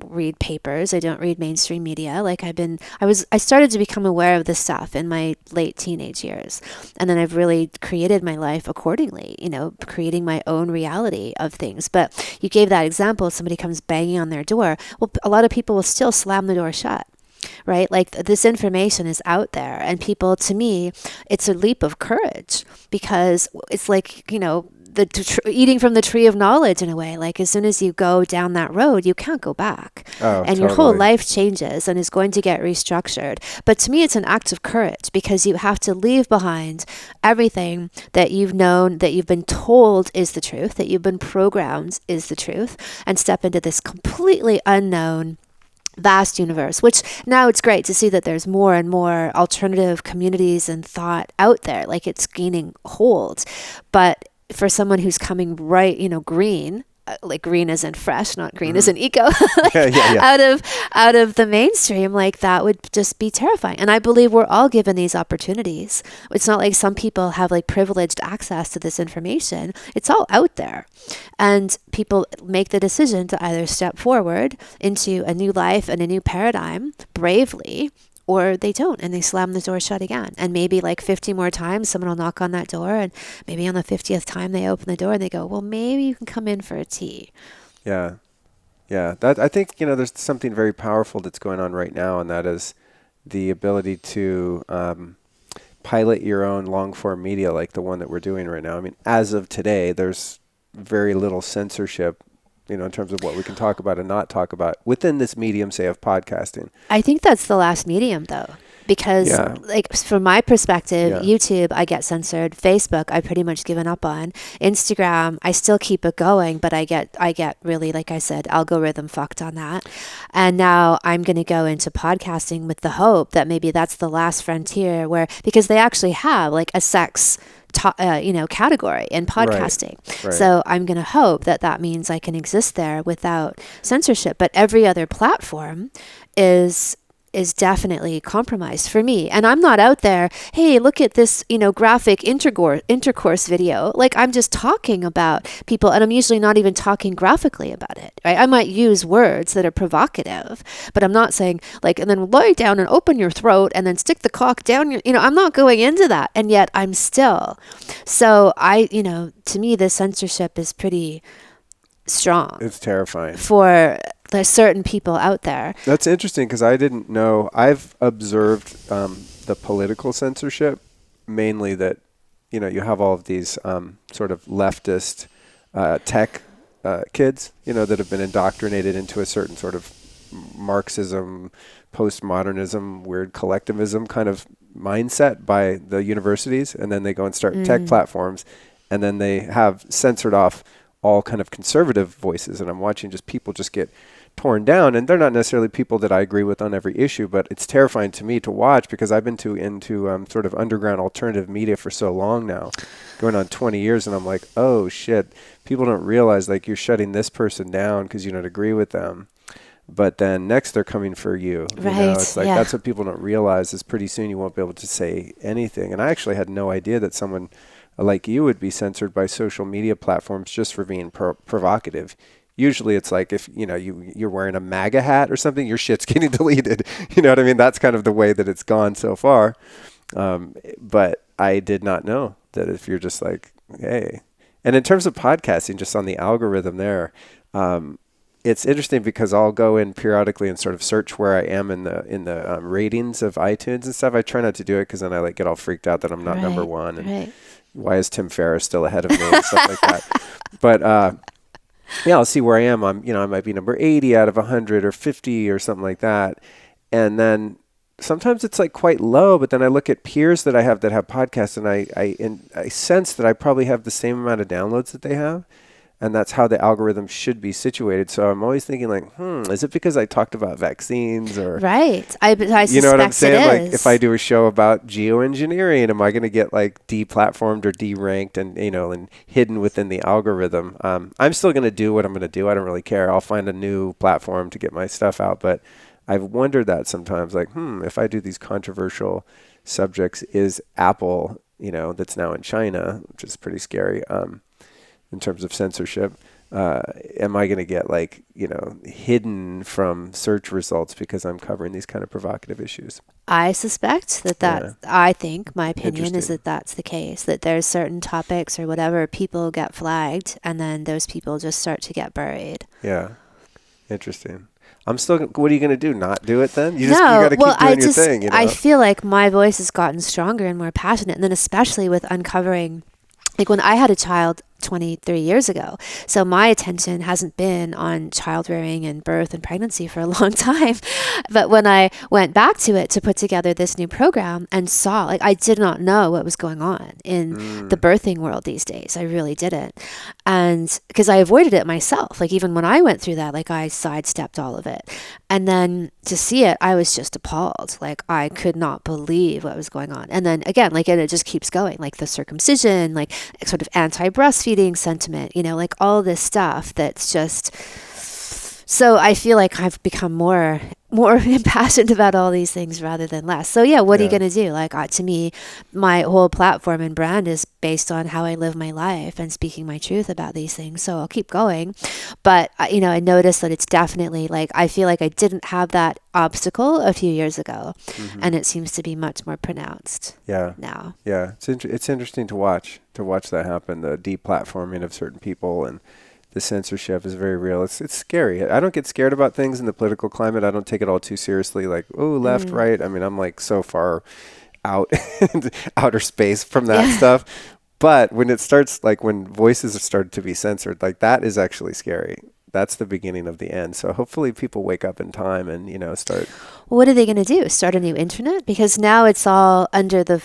read papers. I don't read mainstream media. I started to become aware of this stuff in my late teenage years. And then I've really created my life accordingly, creating my own reality of things. But you gave that example, somebody comes banging on their door. Well, a lot of people will still slam the door shut. Right? This information is out there, and people, to me, it's a leap of courage because it's eating from the tree of knowledge in a way. As soon as you go down that road, you can't go back. And your whole life changes and is going to get restructured. But to me, it's an act of courage because you have to leave behind everything that you've known, that you've been told is the truth, that you've been programmed is the truth, and step into this completely unknown vast universe, which now it's great to see that there's more and more alternative communities and thought out there. It's gaining hold. But for someone who's coming green like green as in fresh, not green as in eco, Yeah. out of the mainstream, like that would just be terrifying. And I believe we're all given these opportunities. It's not like some people have like privileged access to this information. It's all out there. And people make the decision to either step forward into a new life and a new paradigm bravely, or they don't, and they slam the door shut again. And maybe like 50 more times, someone will knock on that door, and maybe on the 50th time they open the door and they go, well, maybe you can come in for a tea. Yeah. Yeah. That, I think, there's something very powerful that's going on right now, and that is the ability to pilot your own long form media like the one that we're doing right now. I mean, as of today, there's very little censorship, in terms of what we can talk about and not talk about within this medium, say, of podcasting. I think that's the last medium, though, because like from my perspective, YouTube, I get censored. Facebook, I pretty much given up on. Instagram, I still keep it going, but I get really, like I said, algorithm fucked on that. And now I'm going to go into podcasting with the hope that maybe that's the last frontier because they actually have like a sex category in podcasting. Right. So I'm going to hope that means I can exist there without censorship. But every other platform is definitely compromised for me. And I'm not out there, hey, look at this, graphic intercourse video. Like, I'm just talking about people, and I'm usually not even talking graphically about it, right? I might use words that are provocative, but I'm not saying like, and then lie down and open your throat and then stick the cock down your, I'm not going into that. And yet I'm still. So to me, the censorship is pretty strong. It's terrifying. For there's certain people out there. That's interesting because I didn't know. I've observed the political censorship, mainly that, you have all of these sort of leftist tech kids, that have been indoctrinated into a certain sort of Marxism, postmodernism, weird collectivism kind of mindset by the universities. And then they go and start tech platforms, and then they have censored off all kind of conservative voices. And I'm watching people just get torn down, and they're not necessarily people that I agree with on every issue, but it's terrifying to me to watch because I've been into sort of underground alternative media for so long now, going on 20 years, and I'm like, oh shit, people don't realize like you're shutting this person down because you don't agree with them, but then next they're coming for you. Right. It's like that's what people don't realize is pretty soon you won't be able to say anything. And I actually had no idea that someone like you would be censored by social media platforms just for being provocative. Usually it's like if, you're wearing a MAGA hat or something, your shit's getting deleted. You know what I mean? That's kind of the way that it's gone so far. But I did not know that if you're just like, hey. And in terms of podcasting, just on the algorithm there, it's interesting because I'll go in periodically and sort of search where I am in the ratings of iTunes and stuff. I try not to do it because then I get all freaked out that I'm not number one. And why is Tim Ferriss still ahead of me and stuff like that? But I'll see where I am. I might be number 80 out of 100 or 50 or something like that. And then sometimes it's like quite low, but then I look at peers that I have that have podcasts, and I sense that I probably have the same amount of downloads that they have. And that's how the algorithm should be situated. So I'm always thinking like, is it because I talked about vaccines or... Right. I suspect you know what I'm saying? it is. Like if I do a show about geoengineering, am I going to get like deplatformed or deranked and, and hidden within the algorithm? I'm still going to do what I'm going to do. I don't really care. I'll find a new platform to get my stuff out. But I've wondered that sometimes like, if I do these controversial subjects, is Apple, that's now in China, which is pretty scary, in terms of censorship, am I going to get hidden from search results because I'm covering these kind of provocative issues? I suspect I think my opinion is that that's the case, that there's certain topics or whatever people get flagged and then those people just start to get buried. Yeah. Interesting. What are you going to do? Not do it then? You got to keep doing your thing. I feel like my voice has gotten stronger and more passionate. And then especially with uncovering, like when I had a child 23 years ago. So my attention hasn't been on child rearing and birth and pregnancy for a long time. But when I went back to it to put together this new program and saw, I did not know what was going on in the birthing world these days. I really didn't. And because I avoided it myself, even when I went through that, I sidestepped all of it. And then to see it, I was just appalled. I could not believe what was going on. And then again, and it just keeps going, the circumcision, sort of anti-breastfeeding breeding sentiment, like all this stuff that's just. So I feel like I've become more impassioned about all these things rather than less. So yeah, what are you Yeah. going to do? Like to me, my whole platform and brand is based on how I live my life and speaking my truth about these things. So I'll keep going. But I noticed that it's definitely like I feel like I didn't have that obstacle a few years ago, Hmm. and it seems to be much more pronounced Yeah. now. Yeah. It's interesting to watch that happen, the deplatforming of certain people, and the censorship is very real. It's scary. I don't get scared about things in the political climate. I don't take it all too seriously. Like, oh, left, Mm. right. I mean, I'm like so far out into outer space from that Yeah. stuff. But when it starts, like when voices are started to be censored, like that is actually scary. That's the beginning of the end. So hopefully people wake up in time and, start. What are they going to do? Start a new internet? Because now it's all under the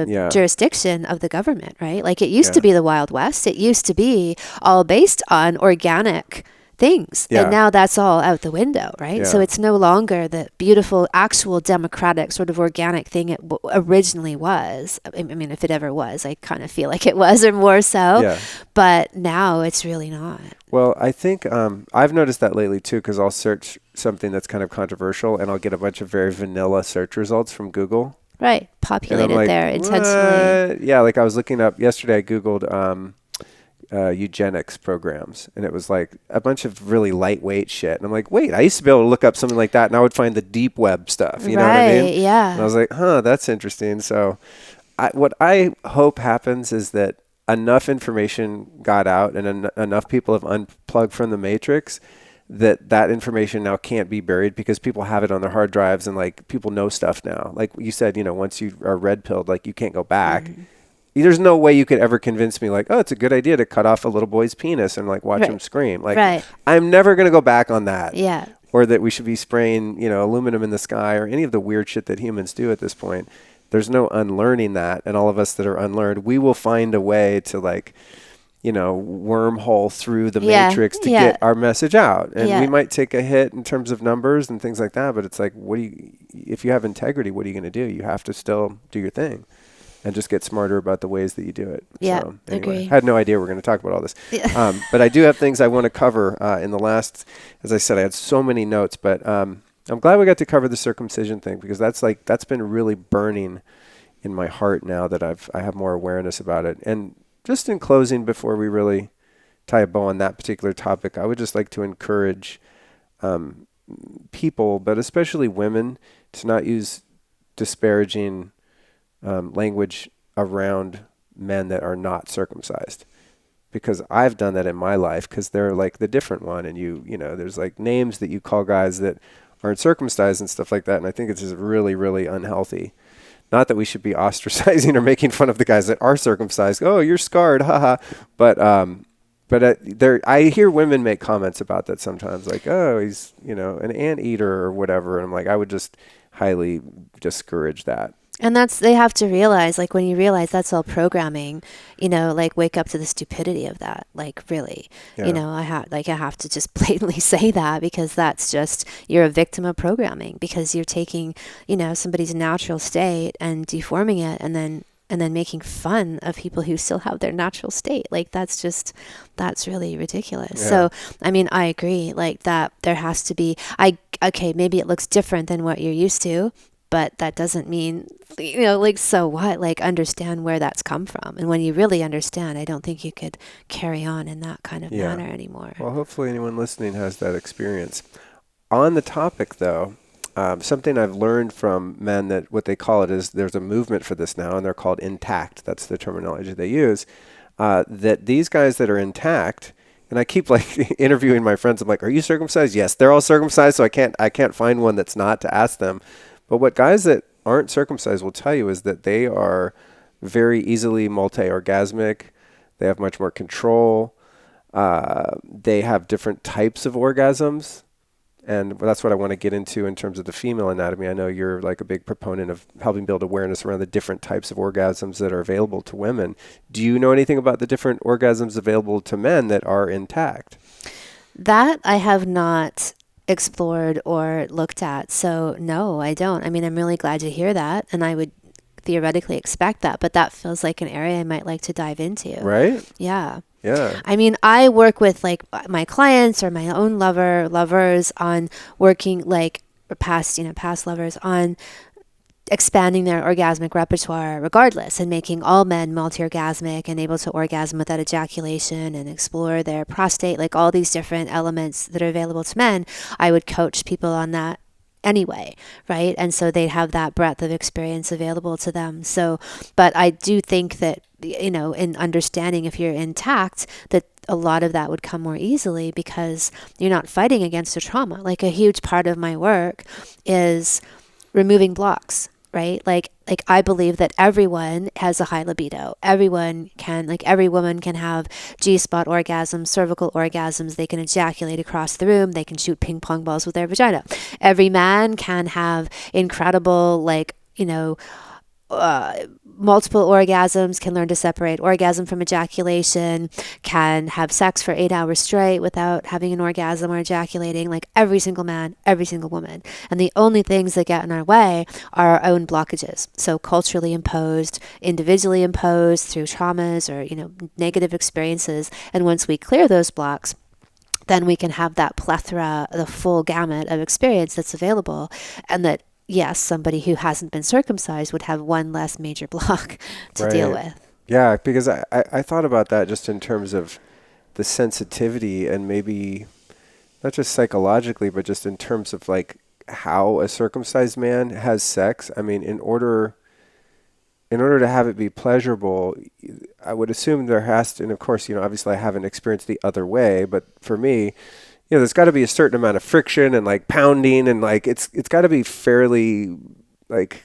Yeah. jurisdiction of the government, right? Like it used to Yeah. be the Wild West. It used to be all based on organic things. And Yeah. now that's all out the window, right? So Yeah. it's no longer the beautiful, actual democratic sort of organic thing it originally was. I mean, if it ever was, I kind of feel like it was or more so. Yeah. But now it's really not. Well, I think I've noticed that lately too, because I'll search something that's kind of controversial and I'll get a bunch of very vanilla search results from Google. Right. And I'm Populated like, there intentionally. what? Yeah, like I was looking up yesterday, I Googled eugenics programs, and it was like a bunch of really lightweight shit. And I'm like, wait, I used to be able to look up something like that, and I would find the deep web stuff. You know what I mean? Right. Yeah. And I was like, huh, that's interesting. So what I hope happens is that enough information got out and enough people have unplugged from the matrix that information now can't be buried because people have it on their hard drives and like people know stuff now. Like you said, once you are red pilled, like you can't go back. Mhm. There's no way you could ever convince me like, oh, it's a good idea to cut off a little boy's penis and like watch him Right. scream. Like Right. I'm never going to go back on that. Yeah. Or that we should be spraying, aluminum in the sky or any of the weird shit that humans do at this point. There's no unlearning that. And all of us that are unlearned, we will find a way to like, wormhole through the Yeah. matrix to Yeah. get our message out. And Yeah. we might take a hit in terms of numbers and things like that. But it's like, if you have integrity, what are you going to do? You have to still do your thing and just get smarter about the ways that you do it. Yeah. So anyway, Agree. I had no idea we are going to talk about all this. Yeah. But I do have things I want to cover in the last, as I said, I had so many notes, but I'm glad we got to cover the circumcision thing because that's been really burning in my heart now that I have more awareness about it. And just in closing, before we really tie a bow on that particular topic, I would just like to encourage people, but especially women, to not use disparaging language around men that are not circumcised. Because I've done that in my life because they're like the different one. And there's like names that you call guys that aren't circumcised and stuff like that. And I think it's just really, really unhealthy. Not that we should be ostracizing or making fun of the guys that are circumcised. Oh, you're scarred, haha. But I hear women make comments about that sometimes, like, oh, he's an anteater or whatever. And I'm like, I would just highly discourage that. And they have to realize, like, when you realize that's all programming, like, wake up to the stupidity of that. Like, really, Yeah. I have to just blatantly say that because that's just, you're a victim of programming because you're taking, somebody's natural state and deforming it and then making fun of people who still have their natural state. Like, that's really ridiculous. Yeah. So, I mean, I agree, like, that there has to be, okay, maybe it looks different than what you're used to, but that doesn't mean, like, so what? Like, understand where that's come from. And when you really understand, I don't think you could carry on in that kind of manner anymore. Well, hopefully anyone listening has that experience. On the topic, though, something I've learned from men that what they call it is there's a movement for this now, and they're called intact. That's the terminology they use. That these guys that are intact, and I keep like interviewing my friends. I'm like, "Are you circumcised?" Yes, they're all circumcised. So I can't find one that's not to ask them. But what guys that aren't circumcised will tell you is that they are very easily multi-orgasmic. They have much more control. They have different types of orgasms. And that's what I want to get into in terms of the female anatomy. I know you're like a big proponent of helping build awareness around the different types of orgasms that are available to women. Do you know anything about the different orgasms available to men that are intact? That I have not explored or looked at. So no, I don't. I mean, I'm really glad to hear that. And I would theoretically expect that, but that feels like an area I might like to dive into. Right? Yeah. Yeah. I mean, I work with like my clients or my own lovers on working like past lovers on expanding their orgasmic repertoire regardless, and making all men multi-orgasmic and able to orgasm without ejaculation and explore their prostate, like all these different elements that are available to men. I would coach people on that anyway, right? And so they'd have that breadth of experience available to them. So, but I do think that, in understanding if you're intact, that a lot of that would come more easily because you're not fighting against a trauma. Like a huge part of my work is removing blocks, right? Like I believe that everyone has a high libido. Everyone can, like every woman can have G-spot orgasms, cervical orgasms. They can ejaculate across the room. They can shoot ping pong balls with their vagina. Every man can have incredible, multiple orgasms, can learn to separate orgasm from ejaculation, can have sex for 8 hours straight without having an orgasm or ejaculating, like every single man, every single woman. And the only things that get in our way are our own blockages. So culturally imposed, individually imposed through traumas or, negative experiences. And once we clear those blocks, then we can have that plethora, the full gamut of experience that's available, and that yes, somebody who hasn't been circumcised would have one less major block to deal with. Yeah, because I thought about that just in terms of the sensitivity and maybe not just psychologically, but just in terms of like how a circumcised man has sex. I mean, in order to have it be pleasurable, I would assume there has to, and of course, obviously I haven't experienced the other way, but for me, there's got to be a certain amount of friction and like pounding, and like it's got to be fairly like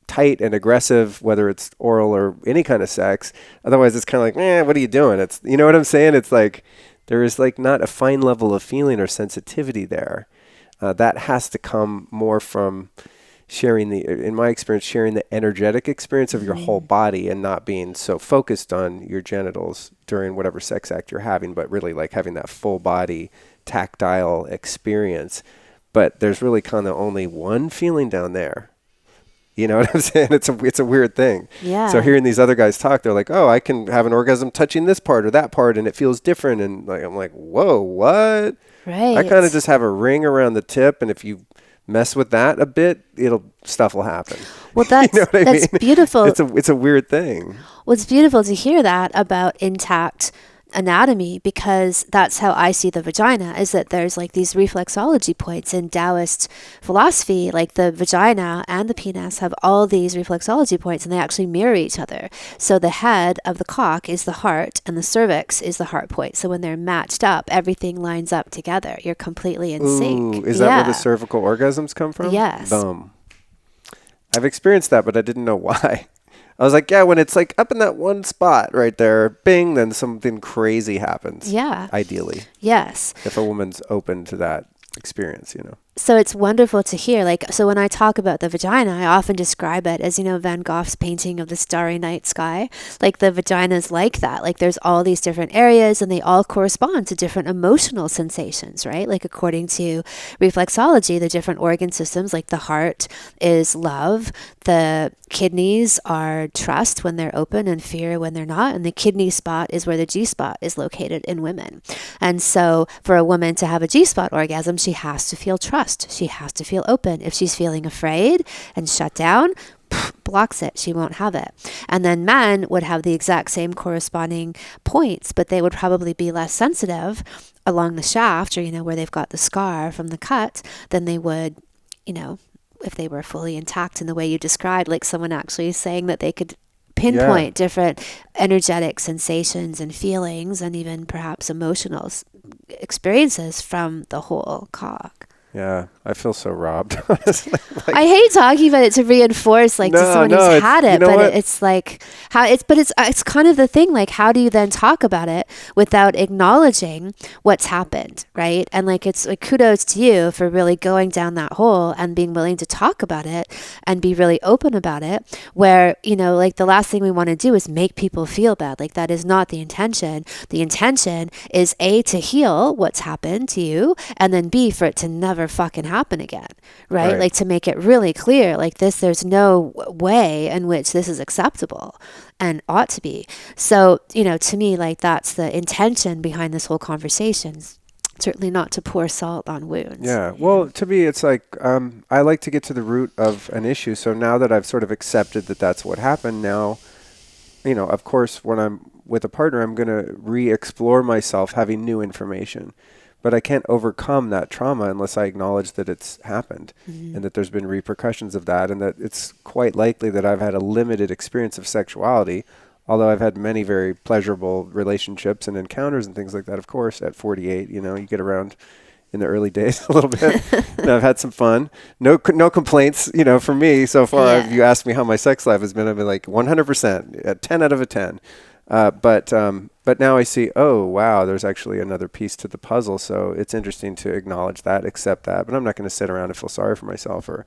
tight and aggressive, whether it's oral or any kind of sex. Otherwise, it's kind of like, what are you doing? It's, you know what I'm saying? It's like there is like not a fine level of feeling or sensitivity there. That has to come more from in my experience, sharing the energetic experience of your whole body and not being so focused on your genitals during whatever sex act you're having, but really like having that full body tactile experience. But there's really kind of only one feeling down there. You know what I'm saying? It's a weird thing. Yeah. So hearing these other guys talk, they're like, oh, I can have an orgasm touching this part or that part, and it feels different. And like, I'm like, whoa, what? Right. I kind of just have a ring around the tip, and if you mess with that a bit, stuff will happen. Well, that's you know what I that's mean? beautiful. It's a weird thing. Well, it's beautiful to hear that about intact anatomy, because that's how I see the vagina, is that there's like these reflexology points in Taoist philosophy. Like the vagina and the penis have all these reflexology points, and they actually mirror each other. So the head of the cock is the heart and the cervix is the heart point. So when they're matched up, everything lines up together. You're completely in sync. Is that where the cervical orgasms come from? Yes. Boom. I've experienced that, but I didn't know why. I was like, yeah, when it's like up in that one spot right there, bing, then something crazy happens. Yeah. Ideally. Yes. If a woman's open to that experience, So it's wonderful to hear. Like, so when I talk about the vagina, I often describe it as, Van Gogh's painting of the starry night sky. Like the vagina is like that. Like there's all these different areas, and they all correspond to different emotional sensations, right? Like according to reflexology, the different organ systems, like the heart is love, the kidneys are trust when they're open and fear when they're not, and the kidney spot is where the G-spot is located in women. And so for a woman to have a G-spot orgasm, she has to feel trust. She has to feel open. If she's feeling afraid and shut down, blocks it. She won't have it. And then men would have the exact same corresponding points, but they would probably be less sensitive along the shaft, or, where they've got the scar from the cut, than they would, if they were fully intact in the way you described, like someone actually saying that they could pinpoint different energetic sensations and feelings, and even perhaps emotional experiences from the whole cock. Yeah, I feel so robbed, honestly. Like, I hate talking about it to reinforce, to someone who's had it, but it's like it's kind of the thing. Like, how do you then talk about it without acknowledging what's happened, right? And like, it's like kudos to you for really going down that hole and being willing to talk about it and be really open about it. Where like the last thing we want to do is make people feel bad. Like that is not the intention. The intention is A, to heal what's happened to you, and then B, for it to never never fucking happen again, right? Right. Like to make it really clear, like there's no way in which this is acceptable and ought to be. So, to me, like that's the intention behind this whole conversation. Certainly not to pour salt on wounds. Yeah. Well, to me, it's like I like to get to the root of an issue. So now that I've sort of accepted that that's what happened, now, of course, when I'm with a partner, I'm going to re-explore myself having new information. But I can't overcome that trauma unless I acknowledge that it's happened and that there's been repercussions of that, and that it's quite likely that I've had a limited experience of sexuality, although I've had many very pleasurable relationships and encounters and things like that. Of course, at 48, you get around in the early days a little bit. And I've had some fun. No complaints, for me so far. Yeah. If you ask me how my sex life has been, I've been like 100%, at 10 out of a 10. But now I see, oh, wow, there's actually another piece to the puzzle. So it's interesting to acknowledge that, accept that. But I'm not going to sit around and feel sorry for myself or,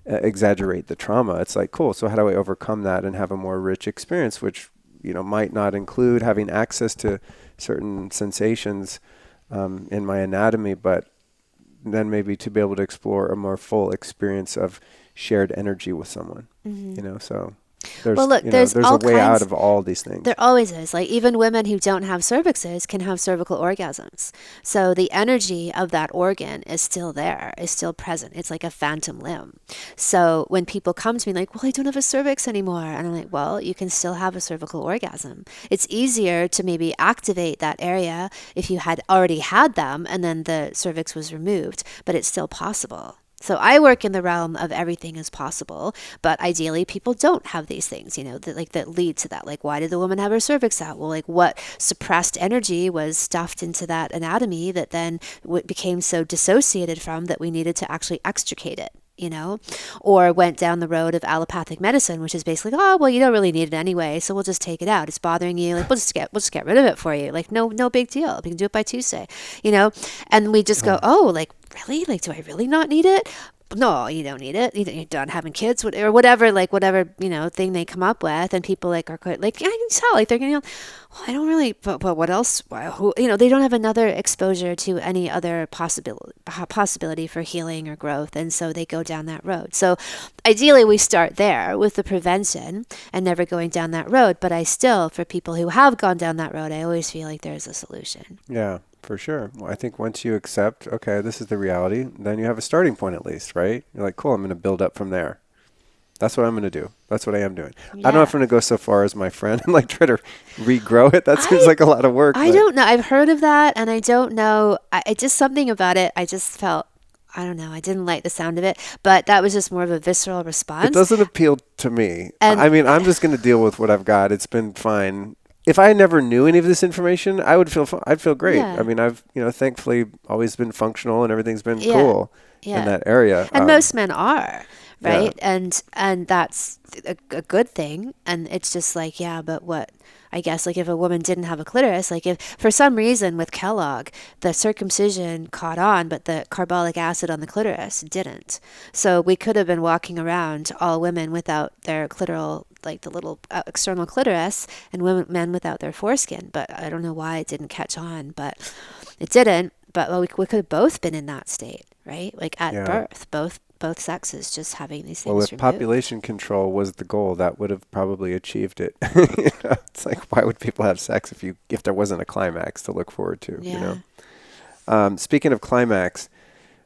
exaggerate the trauma. It's like, cool. So how do I overcome that and have a more rich experience, which, might not include having access to certain sensations in my anatomy, but then maybe to be able to explore a more full experience of shared energy with someone, so there's, Well, look, there's there's all a way out kinds. of all these things. There always is. Like even women who don't have cervixes can have cervical orgasms. So the energy of that organ is still there, is still present. It's like a phantom limb. So when people come to me like, well, I don't have a cervix anymore. And I'm like, well, you can still have a cervical orgasm. It's easier to maybe activate that area if you had already had them and then the cervix was removed, but it's still possible. So I work in the realm of everything is possible, but ideally people don't have these things, that lead to that. Like, why did the woman have her cervix out? Well, like what suppressed energy was stuffed into that anatomy that then became so dissociated from that we needed to actually extricate it. Or went down the road of allopathic medicine, which is basically, oh, well, you don't really need it anyway, so we'll just take it out. It's bothering you. Like, we'll just get rid of it for you. Like, no big deal. We can do it by Tuesday, and we just go, oh, like, really? Like, do I really not need it? No, you don't need it. You're done having kids or whatever, thing they come up with. And people are quite like, I can tell, like they're going, well, I don't really, but what else? They don't have another exposure to any other possibility for healing or growth. And so they go down that road. So ideally we start there with the prevention and never going down that road. But I still, for people who have gone down that road, I always feel like there's a solution. Yeah. For sure. Well, I think once you accept, okay, this is the reality, then you have a starting point at least, right? You're like, cool, I'm going to build up from there. That's what I'm going to do. That's what I am doing. Yeah. I don't know if I'm going to go so far as my friend and like try to regrow it. That seems like a lot of work. I don't know. I've heard of that and I don't know. I just something about it. I just felt, I don't know. I didn't like the sound of it, but that was just more of a visceral response. It doesn't appeal to me. And I mean, I'm just going to deal with what I've got. It's been fine. If I never knew any of this information, I'd feel great. Yeah. I mean, I've, thankfully always been functional and everything's been cool in that area. And most men are, right? Yeah. And that's a good thing. And it's just like, yeah, but what? I guess like if a woman didn't have a clitoris, like if for some reason with Kellogg, the circumcision caught on, but the carbolic acid on the clitoris didn't. So we could have been walking around all women without their clitoral, like the little external clitoris, and men without their foreskin. But I don't know why it didn't catch on, but it didn't. But we could have both been in that state, right? Like at birth, both sexes just having these things Well, if removed. population control was the goal, that would have probably achieved it. It's like, why would people have sex if there wasn't a climax to look forward to? Yeah. Speaking of climax,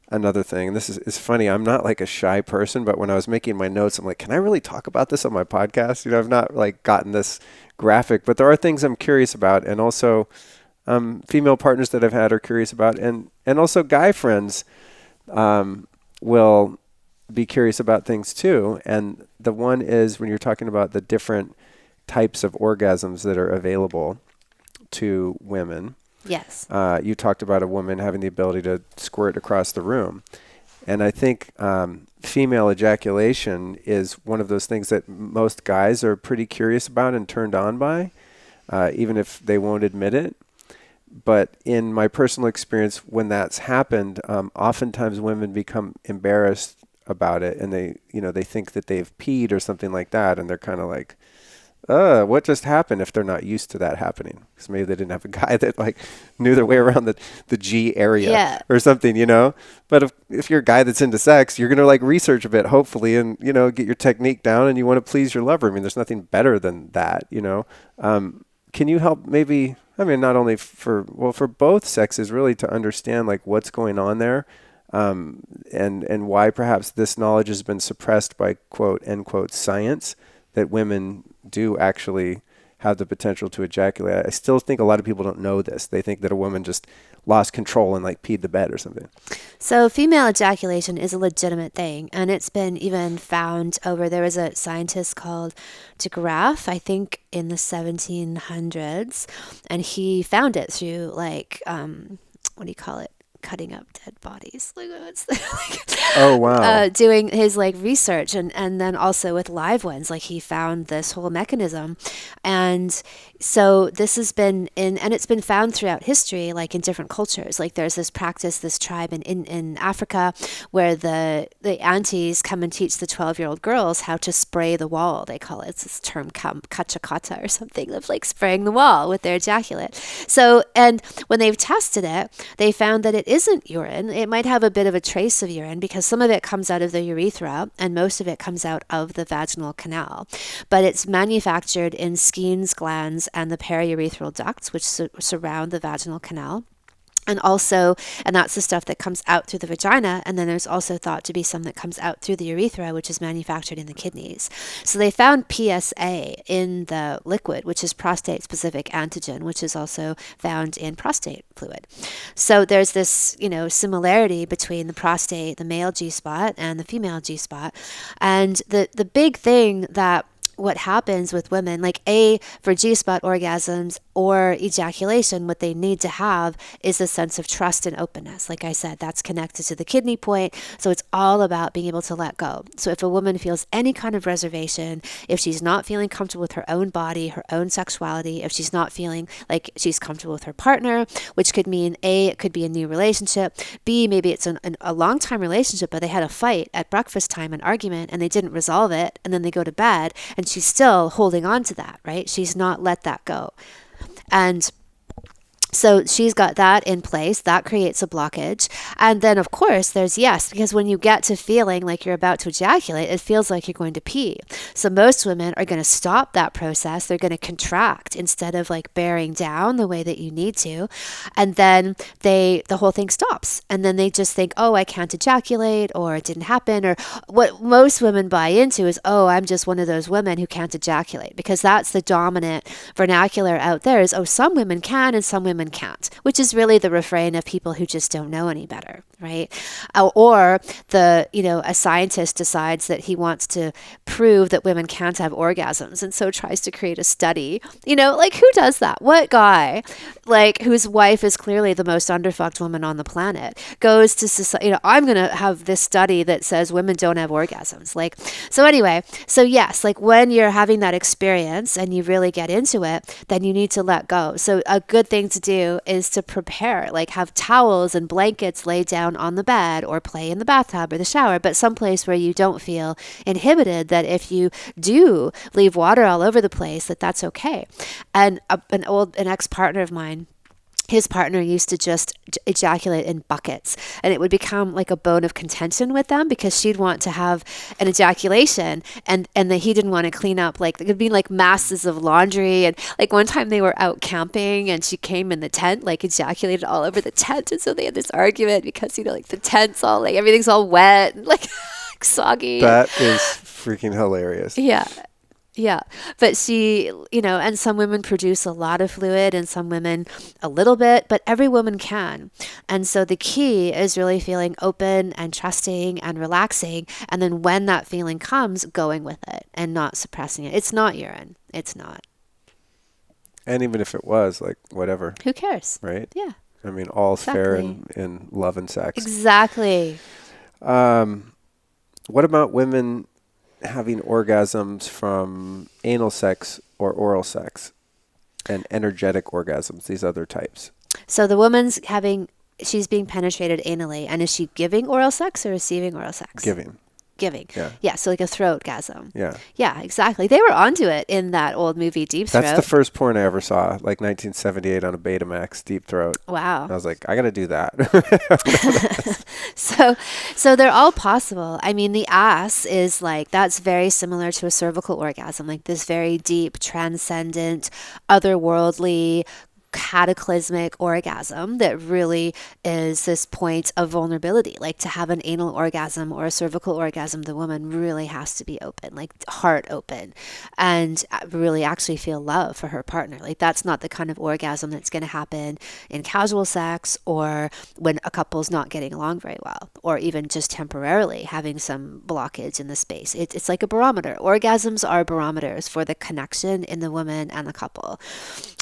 another thing, and this is funny. I'm not like a shy person, but when I was making my notes, I'm like, can I really talk about this on my podcast? I've not like gotten this graphic, but there are things I'm curious about, and also female partners that I've had are curious about, and also guy friends will be curious about things too. And the one is when you're talking about the different types of orgasms that are available to women. Yes. You talked about a woman having the ability to squirt across the room. And I think female ejaculation is one of those things that most guys are pretty curious about and turned on by, even if they won't admit it. But in my personal experience, when that's happened, oftentimes women become embarrassed about it, and they think that they've peed or something like that, and they're kind of like, what just happened if they're not used to that happening? Because maybe they didn't have a guy that like knew their way around the G area Yeah. or something, you know? But if you're a guy that's into sex, you're going to like research a bit, hopefully, and, you know, get your technique down and you want to please your lover. I mean, there's nothing better than that, you know? Can you help maybe, I mean, not only for both sexes really to understand like what's going on there, and why perhaps this knowledge has been suppressed by quote, end quote, science, that women do actually have the potential to ejaculate. I still think a lot of people don't know this. They think that a woman just lost control and like peed the bed or something. So female ejaculation is a legitimate thing, and it's been even found over. There was a scientist called de Graaf, I think, in the 1700s, and he found it through like what do you call it? Cutting up dead bodies. Like, Oh, wow. doing his like research, and then also with live ones, like he found this whole mechanism. And so this has been and it's been found throughout history, like in different cultures. Like there's this practice, this tribe in Africa where the aunties come and teach the 12-year-old girls how to spray the wall. They call it, it's this term kachakata or something, of like spraying the wall with their ejaculate. So, and when they've tested it, they found that it isn't urine. It might have a bit of a trace of urine because some of it comes out of the urethra and most of it comes out of the vaginal canal. But it's manufactured in Skene's glands and the periurethral ducts, which surround the vaginal canal. And also, and that's the stuff that comes out through the vagina. And then there's also thought to be some that comes out through the urethra, which is manufactured in the kidneys. So they found PSA in the liquid, which is prostate specific antigen, which is also found in prostate fluid. So there's this, you know, similarity between the prostate, the male G spot, and the female G spot. And the big thing that what happens with women, like for G-spot orgasms or ejaculation, what they need to have is a sense of trust and openness. Like I said, that's connected to the kidney point. So it's all about being able to let go. So if a woman feels any kind of reservation, if she's not feeling comfortable with her own body, her own sexuality, if she's not feeling like she's comfortable with her partner, which could mean A, it could be a new relationship, B, maybe it's a long-time relationship, but they had a fight at breakfast time, an argument, and they didn't resolve it, and then they go to bed, and she's still holding on to that, right? She's not let that go. And so she's got that in place. That creates a blockage. And then, of course, there's yes, because when you get to feeling like you're about to ejaculate, it feels like you're going to pee. So most women are going to stop that process. They're going to contract instead of like bearing down the way that you need to. And then the whole thing stops. And then they just think, oh, I can't ejaculate, or it didn't happen. Or what most women buy into is, oh, I'm just one of those women who can't ejaculate, because that's the dominant vernacular out there is, oh, some women can and some women can't, which is really the refrain of people who just don't know any better, right? Or a scientist decides that he wants to prove that women can't have orgasms, and so tries to create a study. Like, who does that? What guy, like, whose wife is clearly the most underfucked woman on the planet, goes to society, I'm going to have this study that says women don't have orgasms. Like, so anyway, so yes, like when you're having that experience and you really get into it, then you need to let go. So a good thing to do is to prepare, like have towels and blankets laid down on the bed, or play in the bathtub or the shower, but someplace where you don't feel inhibited, that if you do leave water all over the place, that's okay. And an ex-partner of mine, his partner used to just ejaculate in buckets, and it would become like a bone of contention with them, because she'd want to have an ejaculation and that he didn't want to clean up, like there could be like masses of laundry. And like one time they were out camping and she came in the tent, like ejaculated all over the tent, and so they had this argument because like the tent's all like everything's all wet and like soggy. That is freaking hilarious. Yeah, but she, and some women produce a lot of fluid and some women a little bit, but every woman can. And so the key is really feeling open and trusting and relaxing. And then when that feeling comes, going with it and not suppressing it. It's not urine. It's not. And even if it was, like, whatever. Who cares? Right? Yeah. I mean, all's fair in love and sex. Exactly. What about women having orgasms from anal sex or oral sex, and energetic orgasms, these other types? So the woman's she's being penetrated anally, and is she giving oral sex or receiving oral sex? Giving. giving. Yeah. Yeah, so like a throatgasm. Yeah. Yeah, exactly. They were onto it in that old movie Deep Throat. That's the first porn I ever saw, like 1978 on a Betamax, Deep Throat. Wow. I was like, I got to do that. So they're all possible. I mean, the ass is like, that's very similar to a cervical orgasm, like this very deep, transcendent, otherworldly, cataclysmic orgasm that really is this point of vulnerability. Like to have an anal orgasm or a cervical orgasm, the woman really has to be open, like heart open, and really actually feel love for her partner. Like that's not the kind of orgasm that's going to happen in casual sex or when a couple's not getting along very well, or even just temporarily having some blockage in the space. It's like a barometer. Orgasms are barometers for the connection in the woman and the couple.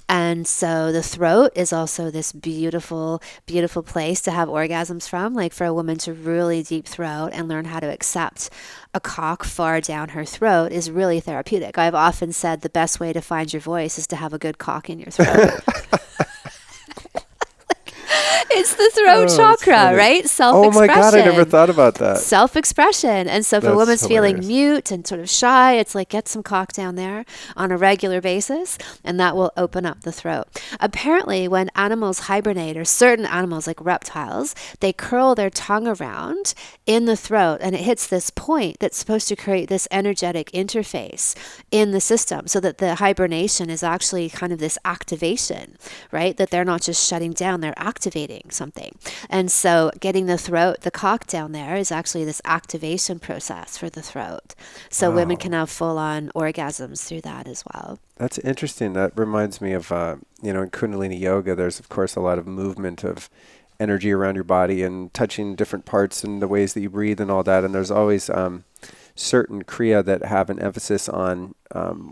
And so the throat is also this beautiful, beautiful place to have orgasms from, like for a woman to really deep throat and learn how to accept a cock far down her throat is really therapeutic. I've often said the best way to find your voice is to have a good cock in your throat. It's the throat chakra, right? Self-expression. Oh my God, I never thought about that. Self-expression. And so if a woman's feeling mute and sort of shy, it's like get some cock down there on a regular basis, and that will open up the throat. Apparently, when animals hibernate, or certain animals like reptiles, they curl their tongue around in the throat, and it hits this point that's supposed to create this energetic interface in the system so that the hibernation is actually kind of this activation, right? That they're not just shutting down, they're activating something. And so getting the throat, the cock down there is actually this activation process for the throat. So women can have full-on orgasms through that as well. That's interesting. That reminds me of, in Kundalini Yoga, there's, of course, a lot of movement of energy around your body and touching different parts and the ways that you breathe and all that. And there's always certain kriya that have an emphasis on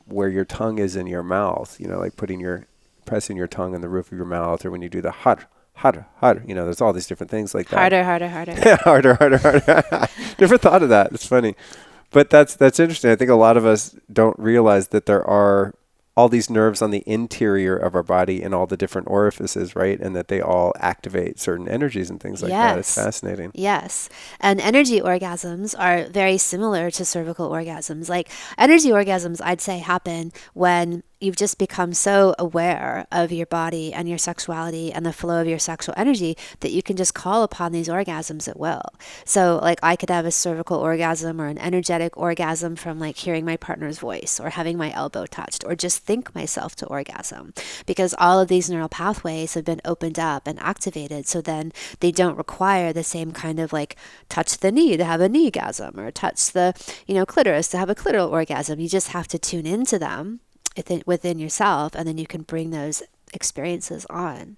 where your tongue is in your mouth, like pressing your tongue on the roof of your mouth, or when you do the harder, there's all these different things like that. Harder. Yeah, harder. Never thought of that. It's funny. But that's interesting. I think a lot of us don't realize that there are all these nerves on the interior of our body in all the different orifices, right? And that they all activate certain energies and things like that. It's fascinating. Yes. And energy orgasms are very similar to cervical orgasms. Like energy orgasms, I'd say, happen when you've just become so aware of your body and your sexuality and the flow of your sexual energy that you can just call upon these orgasms at will. So like I could have a cervical orgasm or an energetic orgasm from like hearing my partner's voice or having my elbow touched or just think myself to orgasm, because all of these neural pathways have been opened up and activated. So then they don't require the same kind of like touch the knee to have a kneegasm or touch the, clitoris to have a clitoral orgasm. You just have to tune into them within yourself, and then you can bring those experiences on.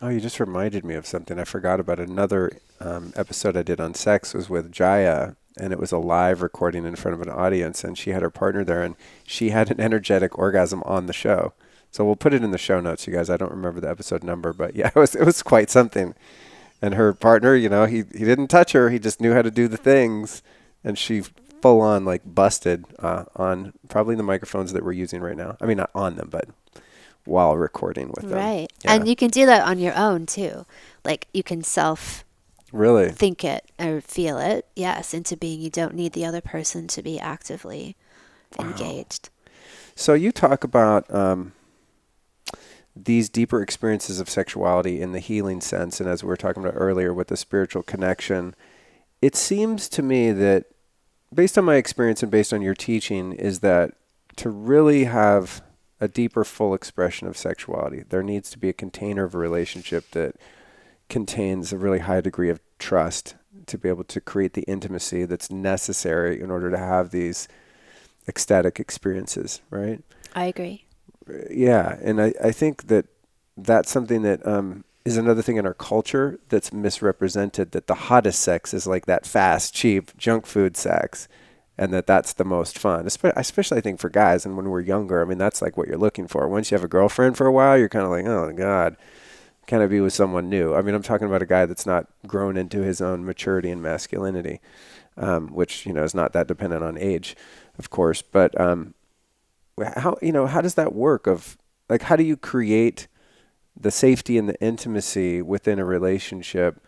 Oh, you just reminded me of something. I forgot about another episode I did on sex was with Jaya, and it was a live recording in front of an audience, and she had her partner there, and she had an energetic orgasm on the show. So we'll put it in the show notes, you guys. I don't remember the episode number, but yeah, it was quite something. And her partner, he didn't touch her. He just knew how to do the things, and she full on like busted on probably the microphones that we're using right now. I mean, not on them, but while recording with them. Right. Yeah. And you can do that on your own too. Like you can really think it or feel it. Yes. Into being, you don't need the other person to be actively engaged. So you talk about these deeper experiences of sexuality in the healing sense. And as we were talking about earlier with the spiritual connection, it seems to me that based on my experience and based on your teaching, is that to really have a deeper, full expression of sexuality, there needs to be a container of a relationship that contains a really high degree of trust to be able to create the intimacy that's necessary in order to have these ecstatic experiences, right? I agree. Yeah, and I think that that's something that is another thing in our culture that's misrepresented, that the hottest sex is like that fast, cheap, junk food sex, and that's the most fun, especially I think for guys. And when we're younger, I mean, that's like what you're looking for. Once you have a girlfriend for a while, you're kind of like, oh, God, can I be with someone new? I mean, I'm talking about a guy that's not grown into his own maturity and masculinity, which, is not that dependent on age, of course. But how does that work? How do you create the safety and the intimacy within a relationship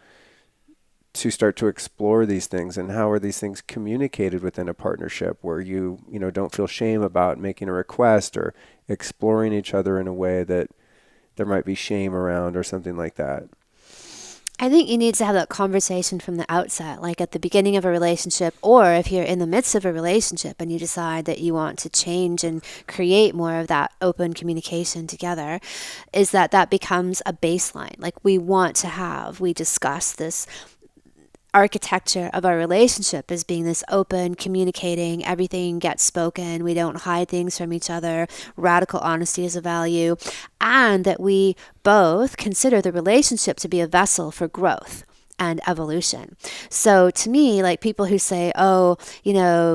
to start to explore these things, and how are these things communicated within a partnership where you know, don't feel shame about making a request or exploring each other in a way that there might be shame around or something like that. I think you need to have that conversation from the outset, like at the beginning of a relationship, or if you're in the midst of a relationship and you decide that you want to change and create more of that open communication together, is that that becomes a baseline. Like we discuss this architecture of our relationship as being this open, communicating, everything gets spoken, we don't hide things from each other, radical honesty is a value, and that we both consider the relationship to be a vessel for growth and evolution. So to me, like people who say, oh,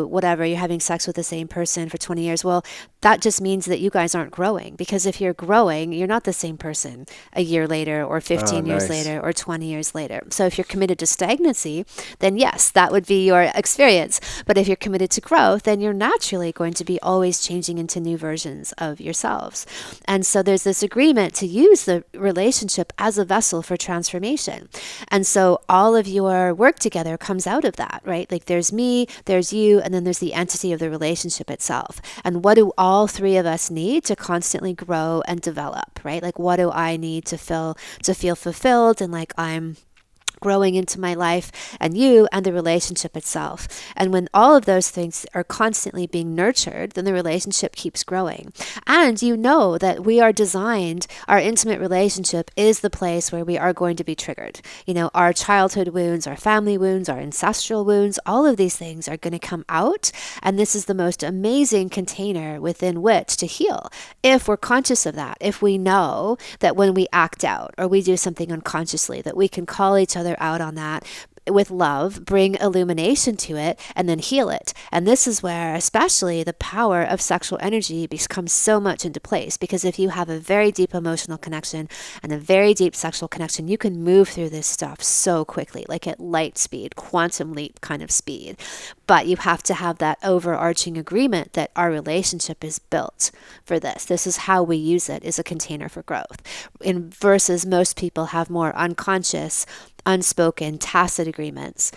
whatever, you're having sex with the same person for 20 years. Well, that just means that you guys aren't growing, because if you're growing, you're not the same person a year later or Oh, 15 years nice. later or 20 years later. So if you're committed to stagnancy, then yes, that would be your experience. But if you're committed to growth, then you're naturally going to be always changing into new versions of yourselves. And so there's this agreement to use the relationship as a vessel for transformation. And so all of your work together comes out of that, right? Like there's me, there's you, and then there's the entity of the relationship itself. And what do all three of us need to constantly grow and develop, right? Like what do I need to feel fulfilled and like I'm growing into my life, and you and the relationship itself. And when all of those things are constantly being nurtured, then the relationship keeps growing. And you know that we are designed, our intimate relationship is the place where we are going to be triggered. Our childhood wounds, our family wounds, our ancestral wounds, all of these things are going to come out. And this is the most amazing container within which to heal. If we're conscious of that, if we know that when we act out or we do something unconsciously, that we can call each other out on that with love, bring illumination to it, and then heal it. And this is where especially the power of sexual energy comes so much into place, because if you have a very deep emotional connection and a very deep sexual connection, you can move through this stuff so quickly, like at light speed, quantum leap kind of speed. But you have to have that overarching agreement that our relationship is built for this. This is how we use it, as a container for growth. Versus most people have more unconscious, unspoken, tacit agreements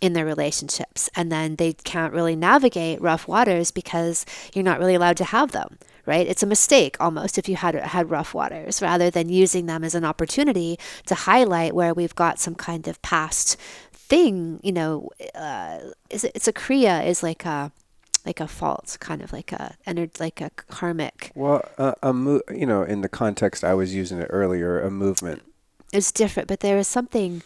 in their relationships. And then they can't really navigate rough waters because you're not really allowed to have them, right? It's a mistake almost if you had rough waters, rather than using them as an opportunity to highlight where we've got some kind of past thing, it's a kriya is like a fault, kind of like a karmic. Well, in the context I was using it earlier, a movement. It's different, but there is something,